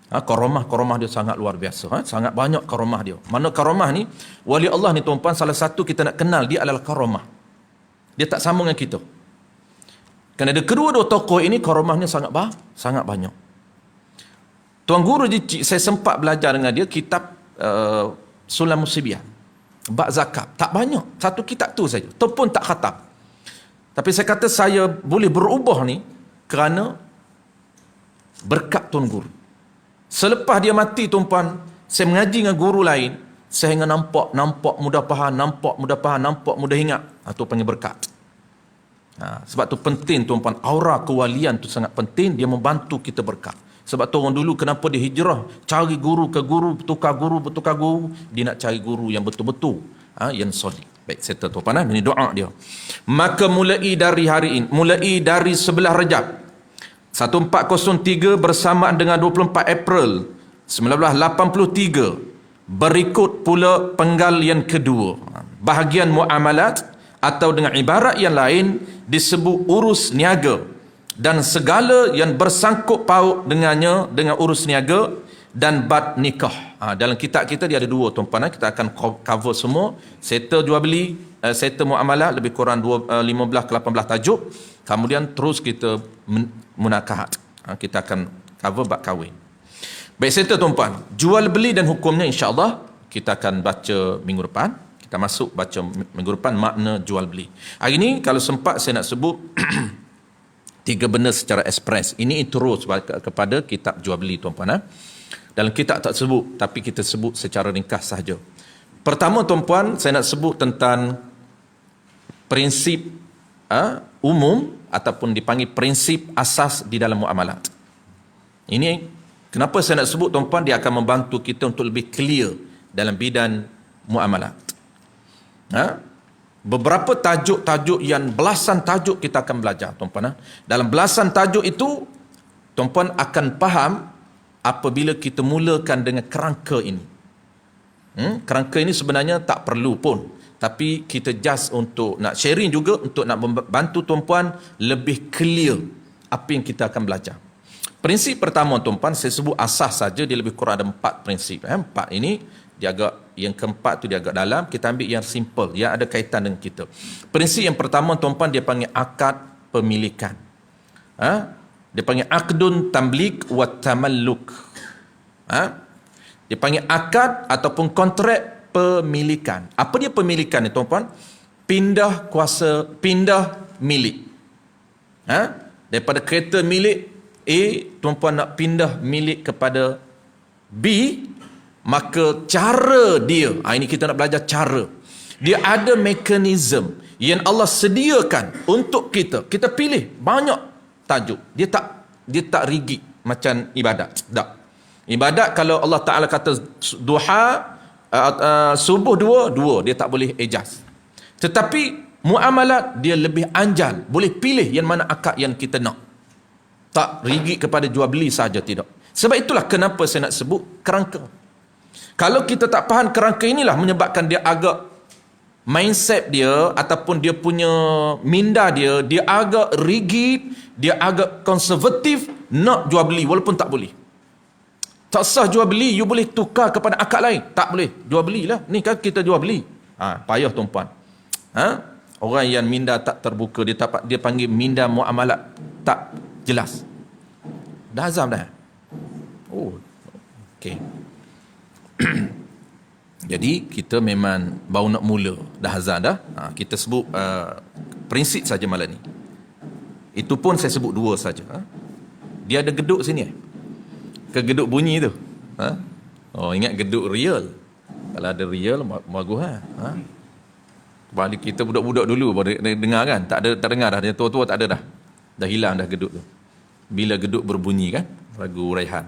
Karamah dia sangat luar biasa. Sangat banyak karamah dia. Mana karamah ni, wali Allah ni tuan-puan, salah satu kita nak kenal dia adalah karamah. Dia tak sama dengan kita. Kerana ada kedua-dua tokoh ini karamahnya sangat banyak. Tuan Guru Haji, saya sempat belajar dengan dia kitab Sulam Musibiyah, bab zakat. Tak banyak, satu kitab tu saja. Tu pun tak khatam. Tapi saya kata saya boleh berubah ni kerana berkat Tuan Guru. Selepas dia mati tuan-puan, saya mengaji dengan guru lain, saya hingga nampak mudah faham, nampak mudah ingat. Itu panggil berkat. Sebab tu penting tuan-puan, aura kewalian tu sangat penting, dia membantu kita berkat. Sebab tu orang dulu kenapa dia hijrah, cari guru ke guru, bertukar guru, dia nak cari guru yang betul-betul, yang solid. Baik, settle tuan-puan, ini doa dia. Maka mulai dari hari ini, mulai dari 11 Rejab 1403 bersamaan dengan 24 April 1983, berikut pula penggal yang kedua. Bahagian muamalat atau dengan ibarat yang lain disebut urus niaga, dan segala yang bersangkut paut dengannya, dengan urus niaga dan bad nikah. Dalam kitab kita dia ada 2 tuan-puan. Kita akan cover semua. Settle jual beli, settle muamalat, lebih kurang 15 ke 18 tajuk. Kemudian terus kita munakahat. Kita akan cover bab kahwin. Baik, settle tuan-puan. Jual beli dan hukumnya insya-Allah kita akan baca minggu depan. Kita masuk baca minggu depan makna jual beli. Hari ini kalau sempat saya nak sebut 3 benda secara ekspres. Ini intro kepada kitab jual beli tuan-puan. Dalam kitab tak sebut, tapi kita sebut secara ringkas sahaja. Pertama tuan-puan, saya nak sebut tentang prinsip umum ataupun dipanggil prinsip asas di dalam muamalat. Ini kenapa saya nak sebut tuan-puan, dia akan membantu kita untuk lebih clear dalam bidang muamalat. beberapa tajuk-tajuk yang belasan tajuk kita akan belajar, tuan-puan. Dalam belasan tajuk itu, tuan-puan akan faham apabila kita mulakan dengan kerangka ini. Kerangka ini sebenarnya tak perlu pun, tapi kita just untuk nak sharing juga, untuk nak membantu tuan-puan lebih clear apa yang kita akan belajar. Prinsip pertama, tuan-puan, saya sebut asas saja, dia lebih kurang ada 4 prinsip. 4 ini dia agak, yang keempat tu dia agak dalam, kita ambil yang simple, yang ada kaitan dengan kita. Prinsip yang pertama, tuan-puan, dia panggil akad pemilikan. Dia panggil akdun tamlik wa tamalluk. Dia panggil akad ataupun kontrak pemilikan. Apa dia pemilikan ni, tuan-puan? Pindah kuasa, pindah milik. Daripada kereta milik A, tuan-puan nak pindah milik kepada B, maka cara dia, ini kita nak belajar cara. Dia ada mekanisme yang Allah sediakan untuk kita. Kita pilih banyak tajuk. Dia tak rigid macam ibadat. Tak. Ibadat kalau Allah Ta'ala kata duha, subuh dua, dia tak boleh adjust. Tetapi muamalat dia lebih anjal. Boleh pilih yang mana akad yang kita nak. Tak rigid kepada jual beli saja, tidak. Sebab itulah kenapa saya nak sebut kerangka. Kalau kita tak faham kerangka, inilah menyebabkan dia agak, mindset dia ataupun dia punya minda dia agak rigid, dia agak konservatif nak jual beli walaupun tak boleh. Tak sah jual beli, you boleh tukar kepada akad lain. Tak boleh, jual belilah. Ni kan kita jual beli. Payah, tuan-puan. Orang yang minda tak terbuka, dia panggil minda muamalat tak jelas. Dah azam dah. Okey. Jadi kita memang baru nak mula, dah azan dah. Kita sebut prinsip saja malam ni. Itu pun saya sebut 2 saja. Dia ada geduk sini. Ke geduk bunyi tu. Ingat geduk real. Kalau ada real bagus Balik kita budak-budak dulu baru dengar kan. Tak dengar dah. Dia tua-tua tak ada dah. Dah hilang dah geduk tu. Bila geduk berbunyi kan, lagu Raihan.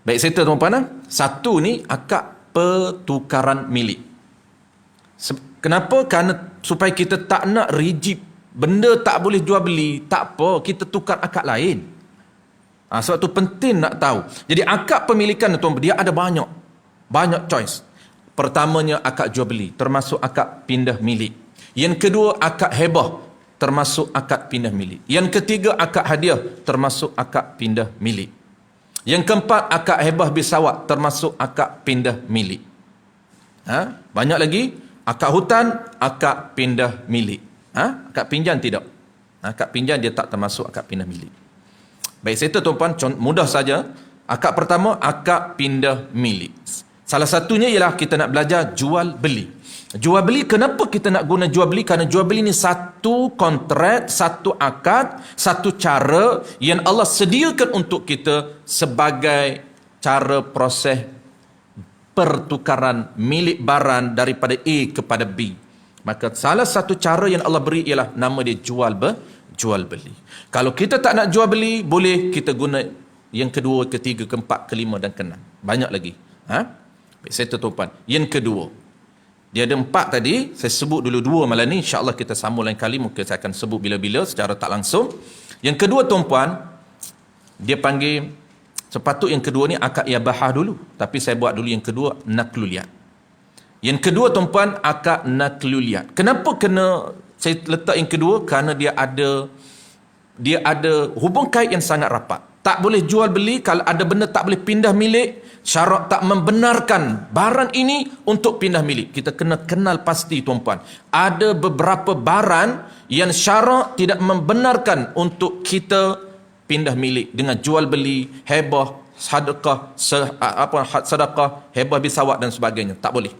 Baik, settle, tuan-puan. Satu ni akad pertukaran milik. Kenapa? Kerana supaya kita tak nak rigid, benda tak boleh jual beli, tak apa, kita tukar akad lain. Sebab tu penting nak tahu. Jadi akad pemilikan, tuan-puan, dia ada banyak choice. Pertamanya akad jual beli, termasuk akad pindah milik. Yang kedua akad hebah, termasuk akad pindah milik. Yang ketiga akad hadiah, termasuk akad pindah milik. Yang keempat akad hebah bisawat, termasuk akad pindah milik. Banyak lagi, akad hutan, akad pindah milik. Akad pinjam tidak. Akad pinjam dia tak termasuk akad pindah milik. Baik, saya tuan-puan, mudah saja. Akad pertama akad pindah milik. Salah satunya ialah kita nak belajar jual beli. Jual beli, kenapa kita nak guna jual beli? Kerana jual beli ni satu kontrak, satu akad, satu cara yang Allah sediakan untuk kita sebagai cara proses pertukaran milik barang daripada A kepada B. Maka salah satu cara yang Allah beri ialah nama dia jual beli. Kalau kita tak nak jual beli, boleh kita guna yang kedua, ketiga, keempat, kelima dan keenam. Banyak lagi. Saya tuan-tuan. Yang kedua, dia ada 4 tadi, saya sebut dulu 2 malam ni, insya-Allah kita sambung lain kali, mungkin saya akan sebut bila-bila secara tak langsung. Yang kedua, tuan-puan, dia panggil, sepatut yang kedua ni akad ibahah dulu, tapi saya buat dulu yang kedua, nakluliyat. Yang kedua, tuan-puan, akad nakluliyat. Kenapa kena saya letak yang kedua? Kerana dia ada hubung kait yang sangat rapat. Tak boleh jual beli, kalau ada benda tak boleh pindah milik, syarat tak membenarkan barang ini untuk pindah milik. Kita kena kenal pasti, tuan-puan. Ada beberapa barang yang syarat tidak membenarkan untuk kita pindah milik dengan jual beli, hebah, sedekah, hebah bisawat dan sebagainya. Tak boleh.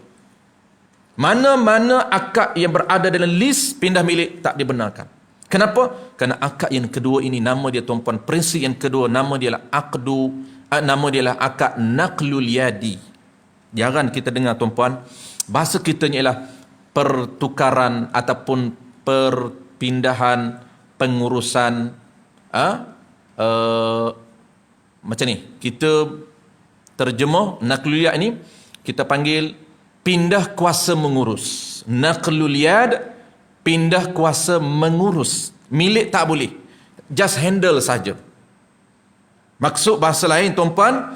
Mana-mana akad yang berada dalam list pindah milik tak dibenarkan. Kenapa? Kerana akad yang kedua ini, nama dia, tuan-puan, prinsip yang kedua, nama dia lah akad naqlul yadi. Jarang kita dengar, tuan-puan, bahasa kita ni ialah pertukaran ataupun perpindahan pengurusan macam ni. Kita terjemah naqlul yadi ni, kita panggil pindah kuasa mengurus. Naqlul yad, pindah kuasa mengurus. Milik tak boleh. Just handle saja. Maksud bahasa lain tuan-puan,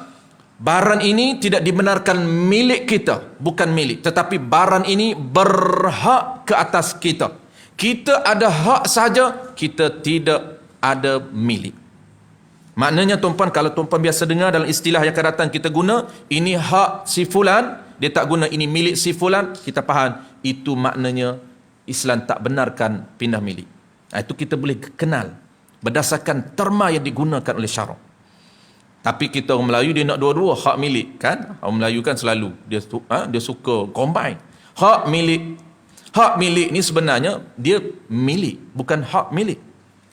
barang ini tidak dibenarkan milik kita, bukan milik, tetapi barang ini berhak ke atas kita. Kita ada hak saja, kita tidak ada milik. Maknanya tuan-puan, kalau tuan-puan biasa dengar dalam istilah yang akan datang kita guna, ini hak si fulan, dia tak guna ini milik si fulan, kita faham itu maknanya Islam tak benarkan pindah milik. Itu kita boleh kenal berdasarkan terma yang digunakan oleh syarak. Tapi kita orang Melayu dia nak dua-dua, hak milik kan. Orang Melayu kan selalu dia suka combine. Hak milik. Hak milik ni sebenarnya dia milik, bukan hak milik.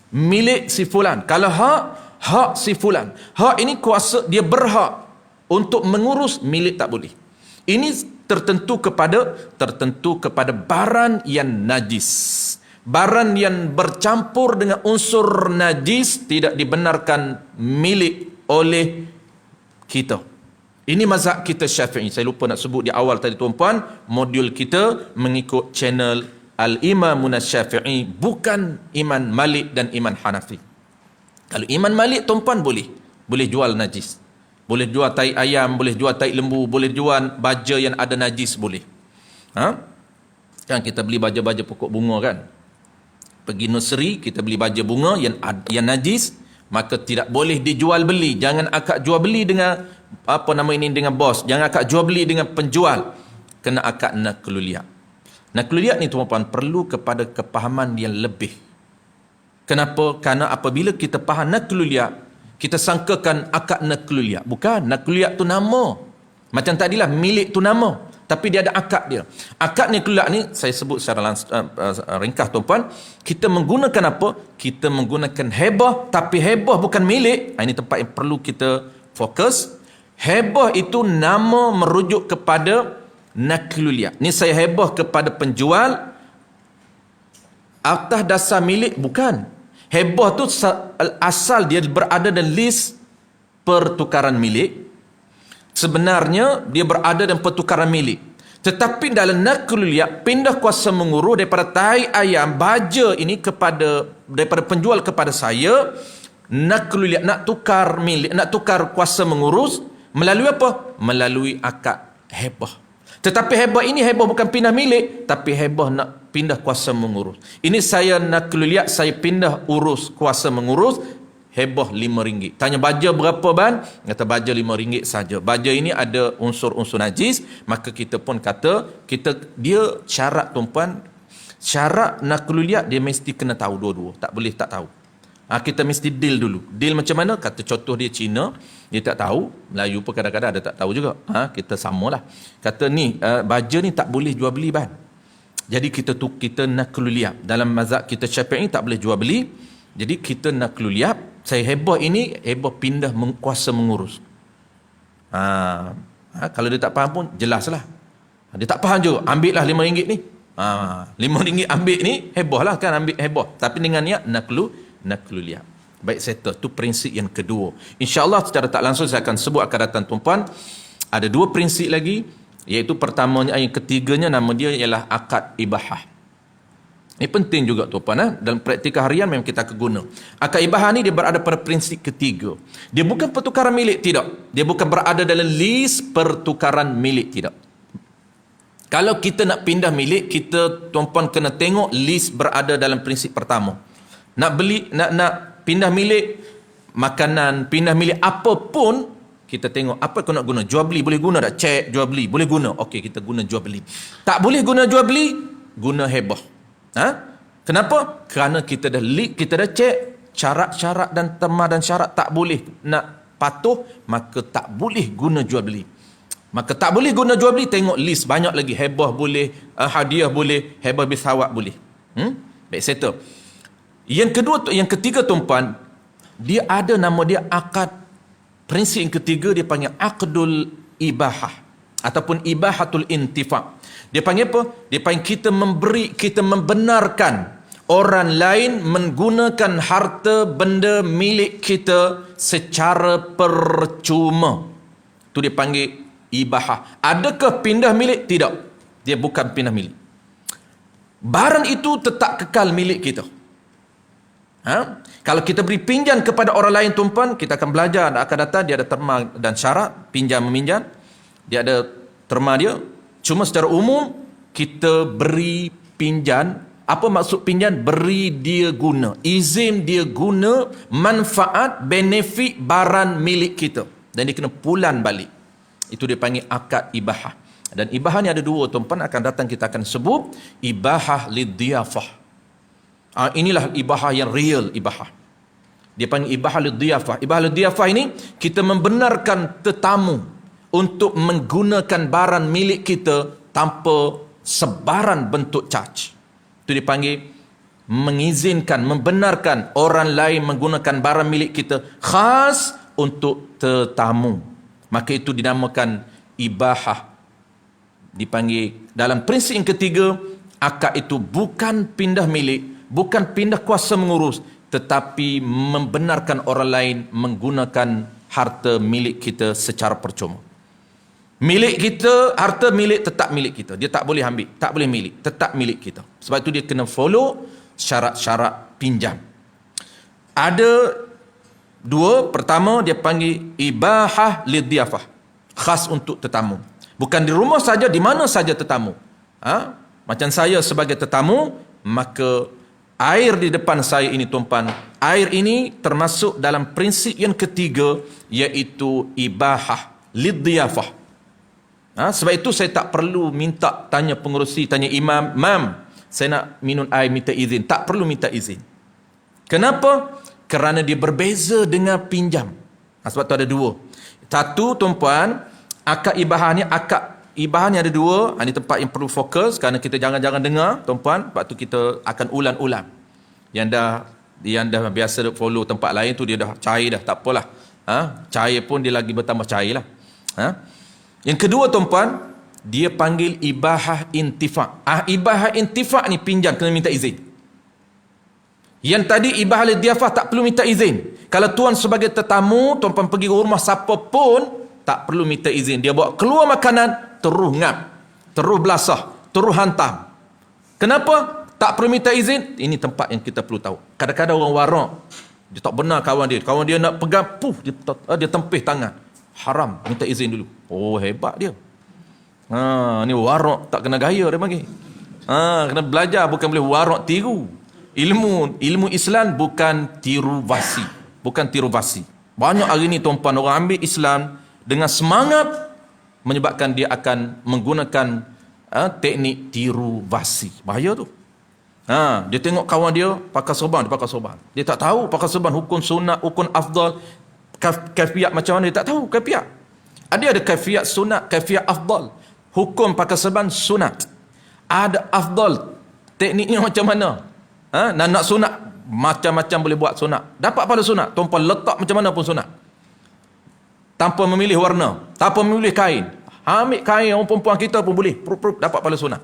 Milik si fulan. Kalau hak si fulan. Hak ini kuasa, dia berhak untuk mengurus, milik tak boleh. Ini tertentu kepada barang yang najis. Barang yang bercampur dengan unsur najis tidak dibenarkan milik oleh kita. Ini mazhab kita Syafi'i. Saya lupa nak sebut di awal tadi tuan-puan, modul kita mengikut channel Al-Imamun Syafi'i, bukan Iman Malik dan Iman Hanafi. Kalau Iman Malik tuan-puan boleh jual najis. Boleh jual tai ayam, boleh jual tai lembu, boleh jual baja yang ada najis, boleh. Kan kita beli baja-baja pokok bunga kan. Pergi nursery, kita beli baja bunga yang najis, maka tidak boleh dijual beli. Jangan akak jual beli dengan dengan bos. Jangan akak jual beli dengan penjual. Kena akak naqlul. Naqlul ni tuan-tuan perlu kepada kepahaman yang lebih. Kenapa? Kerana apabila kita faham naqlul, kita sangkakan akad naqlul. Bukan, naqlul tu nama. Macam tadilah milik tu nama, tapi dia ada akad dia. Akad naqlul ni saya sebut secara ringkas tuan-puan, kita menggunakan apa? Kita menggunakan hebah, tapi hebah bukan milik. Ini tempat yang perlu kita fokus. Hebah itu nama merujuk kepada naqlul. Ni saya hebah kepada penjual atas dasar milik, bukan. Hebah tu asal dia berada dalam list pertukaran milik. Sebenarnya dia berada dalam pertukaran milik. Tetapi dalam naqlul pindah kuasa mengurus daripada tai ayam baja ini daripada penjual kepada saya. Naqlul nak tukar milik, nak tukar kuasa mengurus melalui apa? Melalui akad hebah. Tetapi hebah ini hebah bukan pindah milik, tapi hebah nak pindah kuasa mengurus. Ini saya naqlul, saya pindah urus kuasa mengurus, hebah RM5. Tanya baja berapa ban? Kata baja RM5 saja. Baja ini ada unsur-unsur najis, maka kita pun kata dia syarat tuan-puan, syarat naqlul dia mesti kena tahu dua-dua. Tak boleh tak tahu. Kita mesti deal dulu. Deal macam mana? Kata contoh dia Cina, dia tak tahu. Melayu pun kadang-kadang ada tak tahu juga. Kita samalah. Kata ni, baja ni tak boleh jual beli ban. Jadi kita naqlul. Dalam mazhab kita Syafi'i tak boleh jual beli. Jadi kita naqlul. Saya hebah ini, hebah pindah kuasa mengurus. Kalau dia tak faham pun, jelaslah. Dia tak faham juga, ambil lah RM5 ni. RM5 ambil ni, hebah lah kan, ambil hebah. Tapi dengan niat naqlul. Baik, settle. Itu prinsip yang kedua. InsyaAllah secara tak langsung saya akan sebut akan datang tuan-puan. Ada dua prinsip lagi, iaitu pertamanya, yang ketiganya nama dia ialah akad ibahah. Ini penting juga tuan-puan. Dalam praktikal harian memang kita akan guna. Akad ibahah ni dia berada pada prinsip ketiga. Dia bukan pertukaran milik, tidak. Dia bukan berada dalam list pertukaran milik, tidak. Kalau kita nak pindah milik, kita tuan-puan kena tengok list berada dalam prinsip pertama. Nak beli, nak pindah milik makanan, pindah milik apa pun, kita tengok apa kau nak guna. Jual beli boleh guna tak? Cek jual beli boleh guna. Okey, kita guna jual beli. Tak boleh guna jual beli, guna hebah. Kenapa? Kerana kita dah cek syarat-syarat dan terma dan syarat tak boleh nak patuh, maka tak boleh guna jual beli. Maka tak boleh guna jual beli, tengok list banyak lagi. Hebah boleh, hadiah boleh, hebah bisawak boleh. Baik, settle. Yang ketiga tuan-puan, dia ada nama dia akad. Prinsip yang ketiga dia panggil aqdul ibahah ataupun ibahatul intifak. Dia panggil apa? Dia panggil kita membenarkan orang lain menggunakan harta benda milik kita secara percuma. Itu dia panggil ibahah. Adakah pindah milik? Tidak. Dia bukan pindah milik. Barang itu tetap kekal milik kita. Kalau kita beri pinjam kepada orang lain tuan-puan, kita akan belajar akan datang, dia ada terma dan syarat pinjam meminjam. Dia ada terma dia. Cuma secara umum kita beri pinjam. Apa maksud pinjam? Beri dia guna, izin dia guna manfaat, benefit barang milik kita, dan dia kena pulan balik. Itu dia panggil akad ibahah. Dan ibahah ni ada dua tuan-puan, akan datang kita akan sebut ibahah lidhiyafah. Inilah ibahah yang real ibahah. Dia panggil ibahah lidhiyafah. Ibahah lidhiyafah ini kita membenarkan tetamu untuk menggunakan barang milik kita tanpa sebaran bentuk charge. Itu dipanggil mengizinkan, membenarkan orang lain menggunakan barang milik kita khas untuk tetamu. Maka itu dinamakan ibahah. Dipanggil dalam prinsip yang ketiga, akad itu bukan pindah milik, bukan pindah kuasa mengurus, tetapi membenarkan orang lain menggunakan harta milik kita secara percuma. Milik kita, harta milik tetap milik kita. Dia tak boleh ambil, tak boleh milik, tetap milik kita. Sebab itu dia kena follow syarat-syarat pinjam. Ada dua. Pertama dia panggil ibahah lidhiyafah, khas untuk tetamu. Bukan di rumah saja, di mana saja tetamu. Macam saya sebagai tetamu, maka air di depan saya ini tuan-puan, air ini termasuk dalam prinsip yang ketiga, iaitu ibahah lidhiyafah. Sebab itu saya tak perlu minta, tanya pengerusi, tanya imam, saya nak minum air, minta izin. Tak perlu minta izin. Kenapa? Kerana dia berbeza dengan pinjam. Sebab tu ada dua. Satu tuan-puan, akad ibahah ni ada dua. Ini tempat yang perlu fokus, kerana kita jangan dengar tuan-puan. Sebab tu kita akan ulang-ulang. Yang dah biasa follow tempat lain tu, dia dah cair dah, tak apalah. Cair pun dia lagi bertambah cair lah. Yang kedua tuan-puan, dia panggil ibahah intifak. Ibahah intifak ni pinjam kena minta izin. Yang tadi ibahah lidhiyafah tak perlu minta izin. Kalau tuan sebagai tetamu, tuan-puan pergi ke rumah siapa pun, tak perlu minta izin. Dia bawa keluar makanan, terus ngap, terus belasah, terus hantam. Kenapa? Tak perlu minta izin. Ini tempat yang kita perlu tahu. Kadang-kadang orang warak, dia tak benar kawan dia nak pegang, dia tempih tangan. Haram, minta izin dulu. Oh, hebat dia. Ni warak tak kena gaya dia bagi. Kena belajar, bukan boleh warak tiru. Ilmu Islam bukan tiru vasi. Bukan tiru vasi. Banyak hari ni tuan-puan orang ambil Islam dengan semangat, menyebabkan dia akan menggunakan teknik tiru vasi. Bahaya tu. Dia tengok kawan dia pakai serban, dia pakai serban. Dia tak tahu pakai serban hukum sunat, hukum afdal, kaifiat macam mana, dia tak tahu kaifiat. Ada kaifiat sunat, kaifiat afdal. Hukum pakai serban sunat. Ada afdal, tekniknya macam mana. Nak sunat, macam-macam boleh buat sunat. Dapat pada sunat, tuan-puan letak macam mana pun sunat. Tanpa memilih warna, tanpa memilih kain. Ambil kain orang perempuan kita pun boleh. Dapat pada sunat.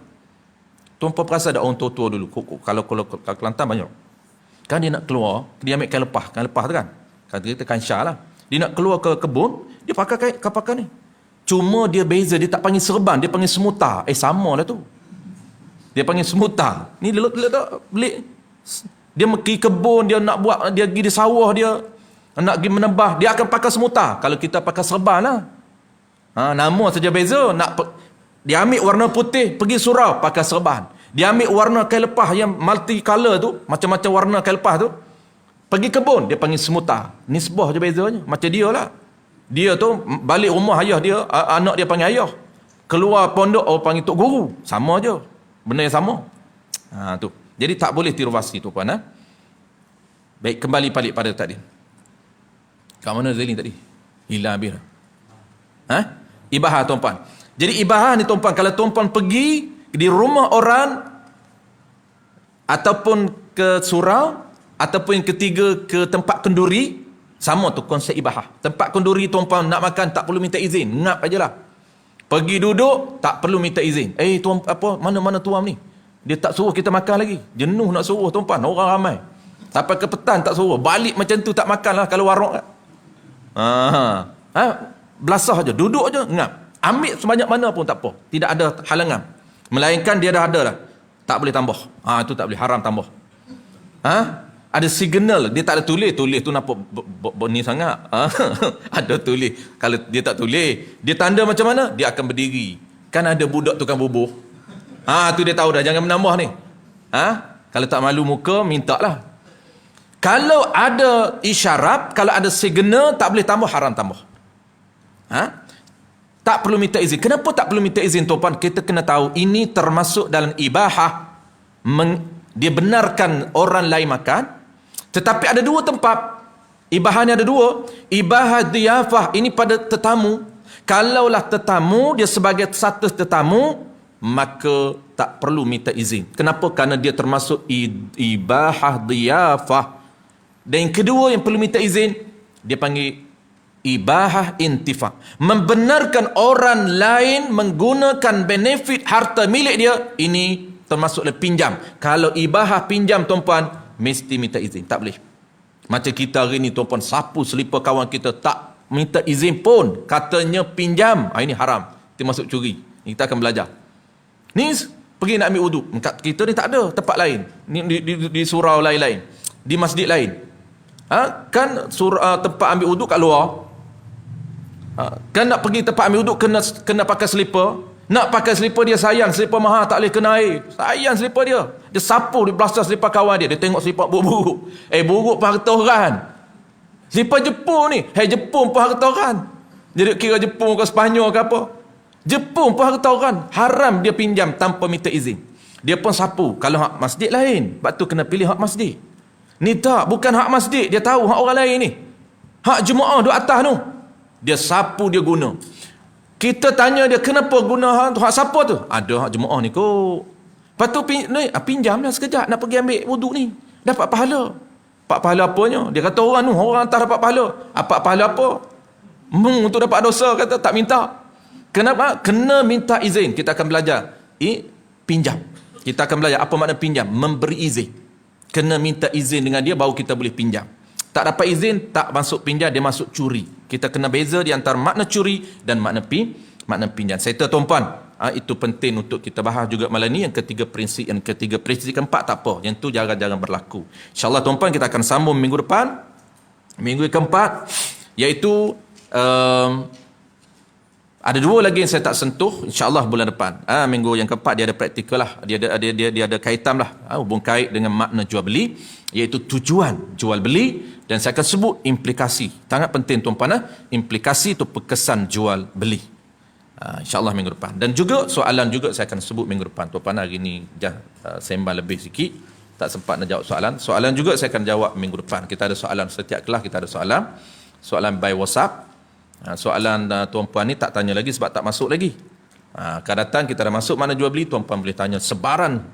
Tuan-puan perasa ada orang tua-tua dulu. Kalau Kelantan banyak. Kan dia nak keluar, dia ambil kain lepas tu kan. Kita kain syah lah. Dia nak keluar ke kebun, dia pakai kain ni. Cuma dia beza, dia tak panggil serban, dia panggil semutar. Sama lah tu. Dia panggil semutar. Ni letak belik. Dia pergi kebun, dia nak buat, dia pergi di sawah dia, nak pergi menebah, dia akan pakai semutar. Kalau kita pakai serban lah. Nama saja beza. Dia ambil warna putih, pergi surau, pakai serban. Dia ambil warna kain lepas yang multi color tu, macam-macam warna kain lepas tu, pergi kebun, dia panggil semutar. Nisbah je bezanya. Macam dia lah. Dia tu balik rumah ayah dia, anak dia panggil ayah. Keluar pondok, orang panggil tok guru. Sama je. Benda yang sama. Tu. Jadi tak boleh tiru vasi tu puan. Baik, kembali balik pada tadi. Kat mana Zailin tadi? Hilang habis. Ibahah tuan-puan. Jadi ibahah ni tuan-puan, kalau tuan-puan pergi di rumah orang, ataupun ke surau, ataupun yang ketiga ke tempat kenduri, sama tu konsep ibahah. Tempat kenduri tuan-puan nak makan tak perlu minta izin, ngap ajalah. Pergi duduk tak perlu minta izin. Tuan apa, mana tuan ni? Dia tak suruh kita makan lagi. Jenuh nak suruh tuan-puan, orang ramai. Sampai ke petang tak suruh. Balik macam tu tak makan lah kalau warak. Belasah aja, duduk aja, ngap. Ambil sebanyak mana pun tak apa. Tidak ada halangan. Melainkan dia dah ada dah. Tak boleh tambah. Itu tak boleh, haram tambah. Ada signal, dia tak ada tulis tu nampak ni sangat. Ada tulis. Kalau dia tak tulis, dia tanda macam mana? Dia akan berdiri. Kan ada budak tukang bubuh. Tu dia tahu dah, jangan menambah ni. Kalau tak malu muka, minta lah. Kalau ada isyarat, kalau ada signal, tak boleh tambah, haram tambah. Tak perlu minta izin. Kenapa tak perlu minta izin, tuan-puan? Kita kena tahu, ini termasuk dalam ibahah. Dia benarkan orang lain makan. Tetapi ada dua tempat. Ibahahnya ada dua. Ibahah diyafah, ini pada tetamu. Kalaulah tetamu, dia sebagai status tetamu, maka tak perlu minta izin. Kenapa? Kerana dia termasuk ibahah diyafah. Dan yang kedua yang perlu minta izin, dia panggil ibahah intifak. Membenarkan orang lain menggunakan benefit harta milik dia, ini termasuklah pinjam. Kalau ibahah pinjam, tuan-puan, mesti minta izin. Tak boleh. Macam kita hari ni, tuan-puan, sapu selipar kawan kita, tak minta izin pun, katanya pinjam. Ini haram. Itu masuk curi. Kita akan belajar. Ni pergi nak ambil wuduk. Kita ni tak ada tempat lain. Di surau lain-lain. Di masjid lain. Kan tempat ambil wuduk kat luar. Kan nak pergi tempat ambil wuduk kena pakai selipar. Nak pakai selipar, dia sayang selipar mahal, tak boleh kena air. Sayang selipar dia. Dia sapu, dia belasah selipar kawan dia. Dia tengok selipar buruk. Buruk pun harta orang. Selipar Jepun ni. Jepun pun harta orang. Jadi kira Jepun ke Sepanyol ke apa. Jepun pun harta orang. Haram dia pinjam tanpa minta izin. Dia pun sapu. Kalau hak masjid lain, sebab tu kena pilih hak masjid. Ni tak, bukan hak masjid. Dia tahu hak orang lain ni. Hak jemaah duduk atas tu. Dia sapu, dia guna. Kita tanya dia, kenapa guna hak siapa tu? Ada hak jemaah ni kot. Lepas tu pinjam lah sekejap nak pergi ambil wuduk ni. Dapat pahala. Dapat pahala apanya? Dia kata orang atas dapat pahala. Dapat pahala apa? Untuk dapat dosa, kata tak minta. Kenapa? Kena minta izin. Kita akan belajar. Pinjam. Kita akan belajar apa makna pinjam. Memberi izin. Kena minta izin dengan dia, baru kita boleh pinjam. Tak dapat izin, tak masuk pinjam, dia masuk curi. Kita kena beza di antara makna curi dan makna pinjam. Saya tahu, tuan-puan, itu penting untuk kita bahas juga malam ni. Yang ketiga prinsip, keempat tak apa. Yang tu jangan berlaku. InsyaAllah, tuan-puan, kita akan sambung minggu depan. Minggu keempat, iaitu ada dua lagi yang saya tak sentuh. InsyaAllah bulan depan. Minggu yang keempat dia ada praktikal lah. Dia ada kaitan lah. Hubung kait dengan makna jual beli, iaitu tujuan jual beli. Dan saya akan sebut implikasi. Sangat penting, tuan-puan. Implikasi itu perkesan jual beli. InsyaAllah minggu depan. Dan juga soalan juga saya akan sebut minggu depan. Tuan-puan, hari ni sembang lebih sikit. Tak sempat nak jawab soalan. Soalan juga saya akan jawab minggu depan. Kita ada soalan setiap kelas, kita ada soalan. Soalan by WhatsApp. Soalan tuan-puan ni tak tanya lagi sebab tak masuk lagi. Akan datang kita dah masuk mana jual beli, tuan-puan boleh tanya sebaran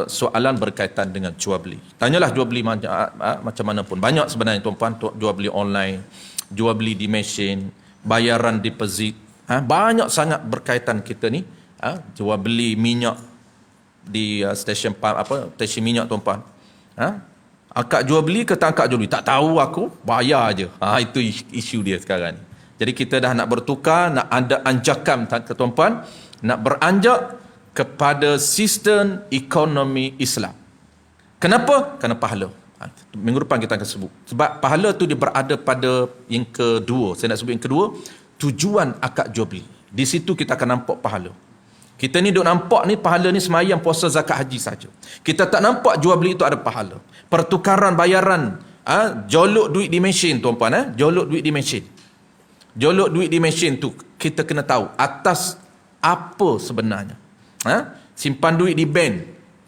soalan berkaitan dengan jual beli. Tanyalah jual beli macam mana pun. Banyak sebenarnya, tuan-puan, jual beli online, jual beli di mesin, bayaran deposit. Banyak sangat berkaitan kita ni. Jual beli minyak di stesen pump, stesen minyak, tuan-puan. Akak jual beli ke tak akak jual beli? Tak tahu aku, bayar aje. Itu isu dia sekarang ni. Jadi kita dah nak bertukar, nak ada anjakan, tuan-puan, nak beranjak kepada sistem ekonomi Islam. Kenapa? Kerana pahala. Minggu depan kita akan sebut. Sebab pahala tu dia berada pada yang kedua. Saya nak sebut yang kedua, tujuan akad jual beli. Di situ kita akan nampak pahala. Kita ni duk nampak ni pahala ni semayang, puasa, zakat, haji saja. Kita tak nampak jual beli itu ada pahala. Pertukaran bayaran, jolok duit di mesin, tuan-puan, jolok duit di mesin. Jolok duit di mesin tu kita kena tahu atas apa sebenarnya. Simpan duit di bank,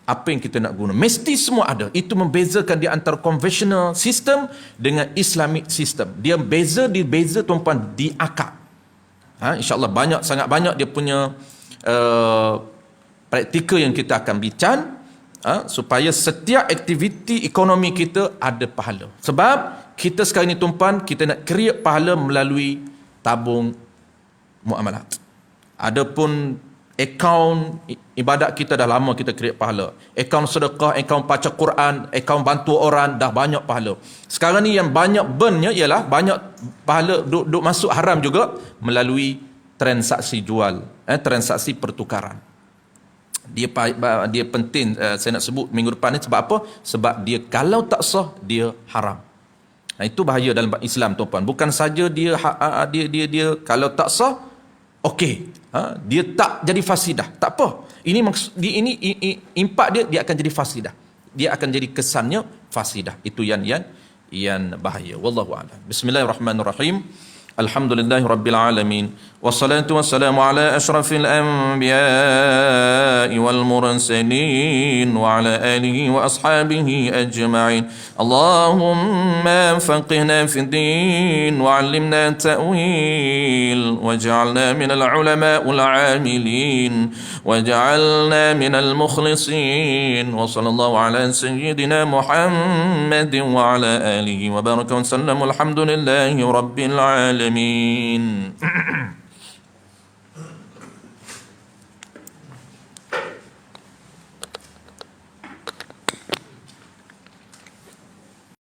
apa yang kita nak guna, mesti semua ada. Itu membezakan di antara conventional system dengan Islamic system. Dia beza tuan-puan di akad. InsyaAllah sangat banyak dia punya praktikal yang kita akan bincang, supaya setiap aktiviti ekonomi kita ada pahala. Sebab kita sekarang ni, tuan-puan, kita nak create pahala melalui tabung muamalat. Adapun akaun ibadat kita dah lama kita create pahala. Akaun sedekah, akaun baca Quran, akaun bantu orang, dah banyak pahala. Sekarang ni yang banyak burnnya ialah banyak pahala duk masuk haram juga melalui transaksi jual, transaksi pertukaran. dia penting, saya nak sebut minggu depan ni sebab apa? Sebab dia kalau tak sah dia haram. Itu bahaya dalam Islam tuan-tuan. Bukan saja dia kalau tak sah okey, dia tak jadi fasidah, tak apa. Ini impak dia akan jadi fasidah. Dia akan jadi kesannya fasidah. Itu yang bahaya. Wallahu a'lam. Bismillahirrahmanirrahim. Alhamdulillahirabbil alamin. Wassalatu wassalamu ala asyrafil anbiya'i wal mursalin wa ala alihi wa ashabihi ajma'in. Allahumma faqihna fid din wa 'allimna ta'wil waj'alna minal ulama'il 'amilin waj'alna minal mukhlisin. Wa sallallahu ala sayyidina Muhammadin wa ala alihi wa baraka wa sallam. Alhamdulillahi rabbil alamin.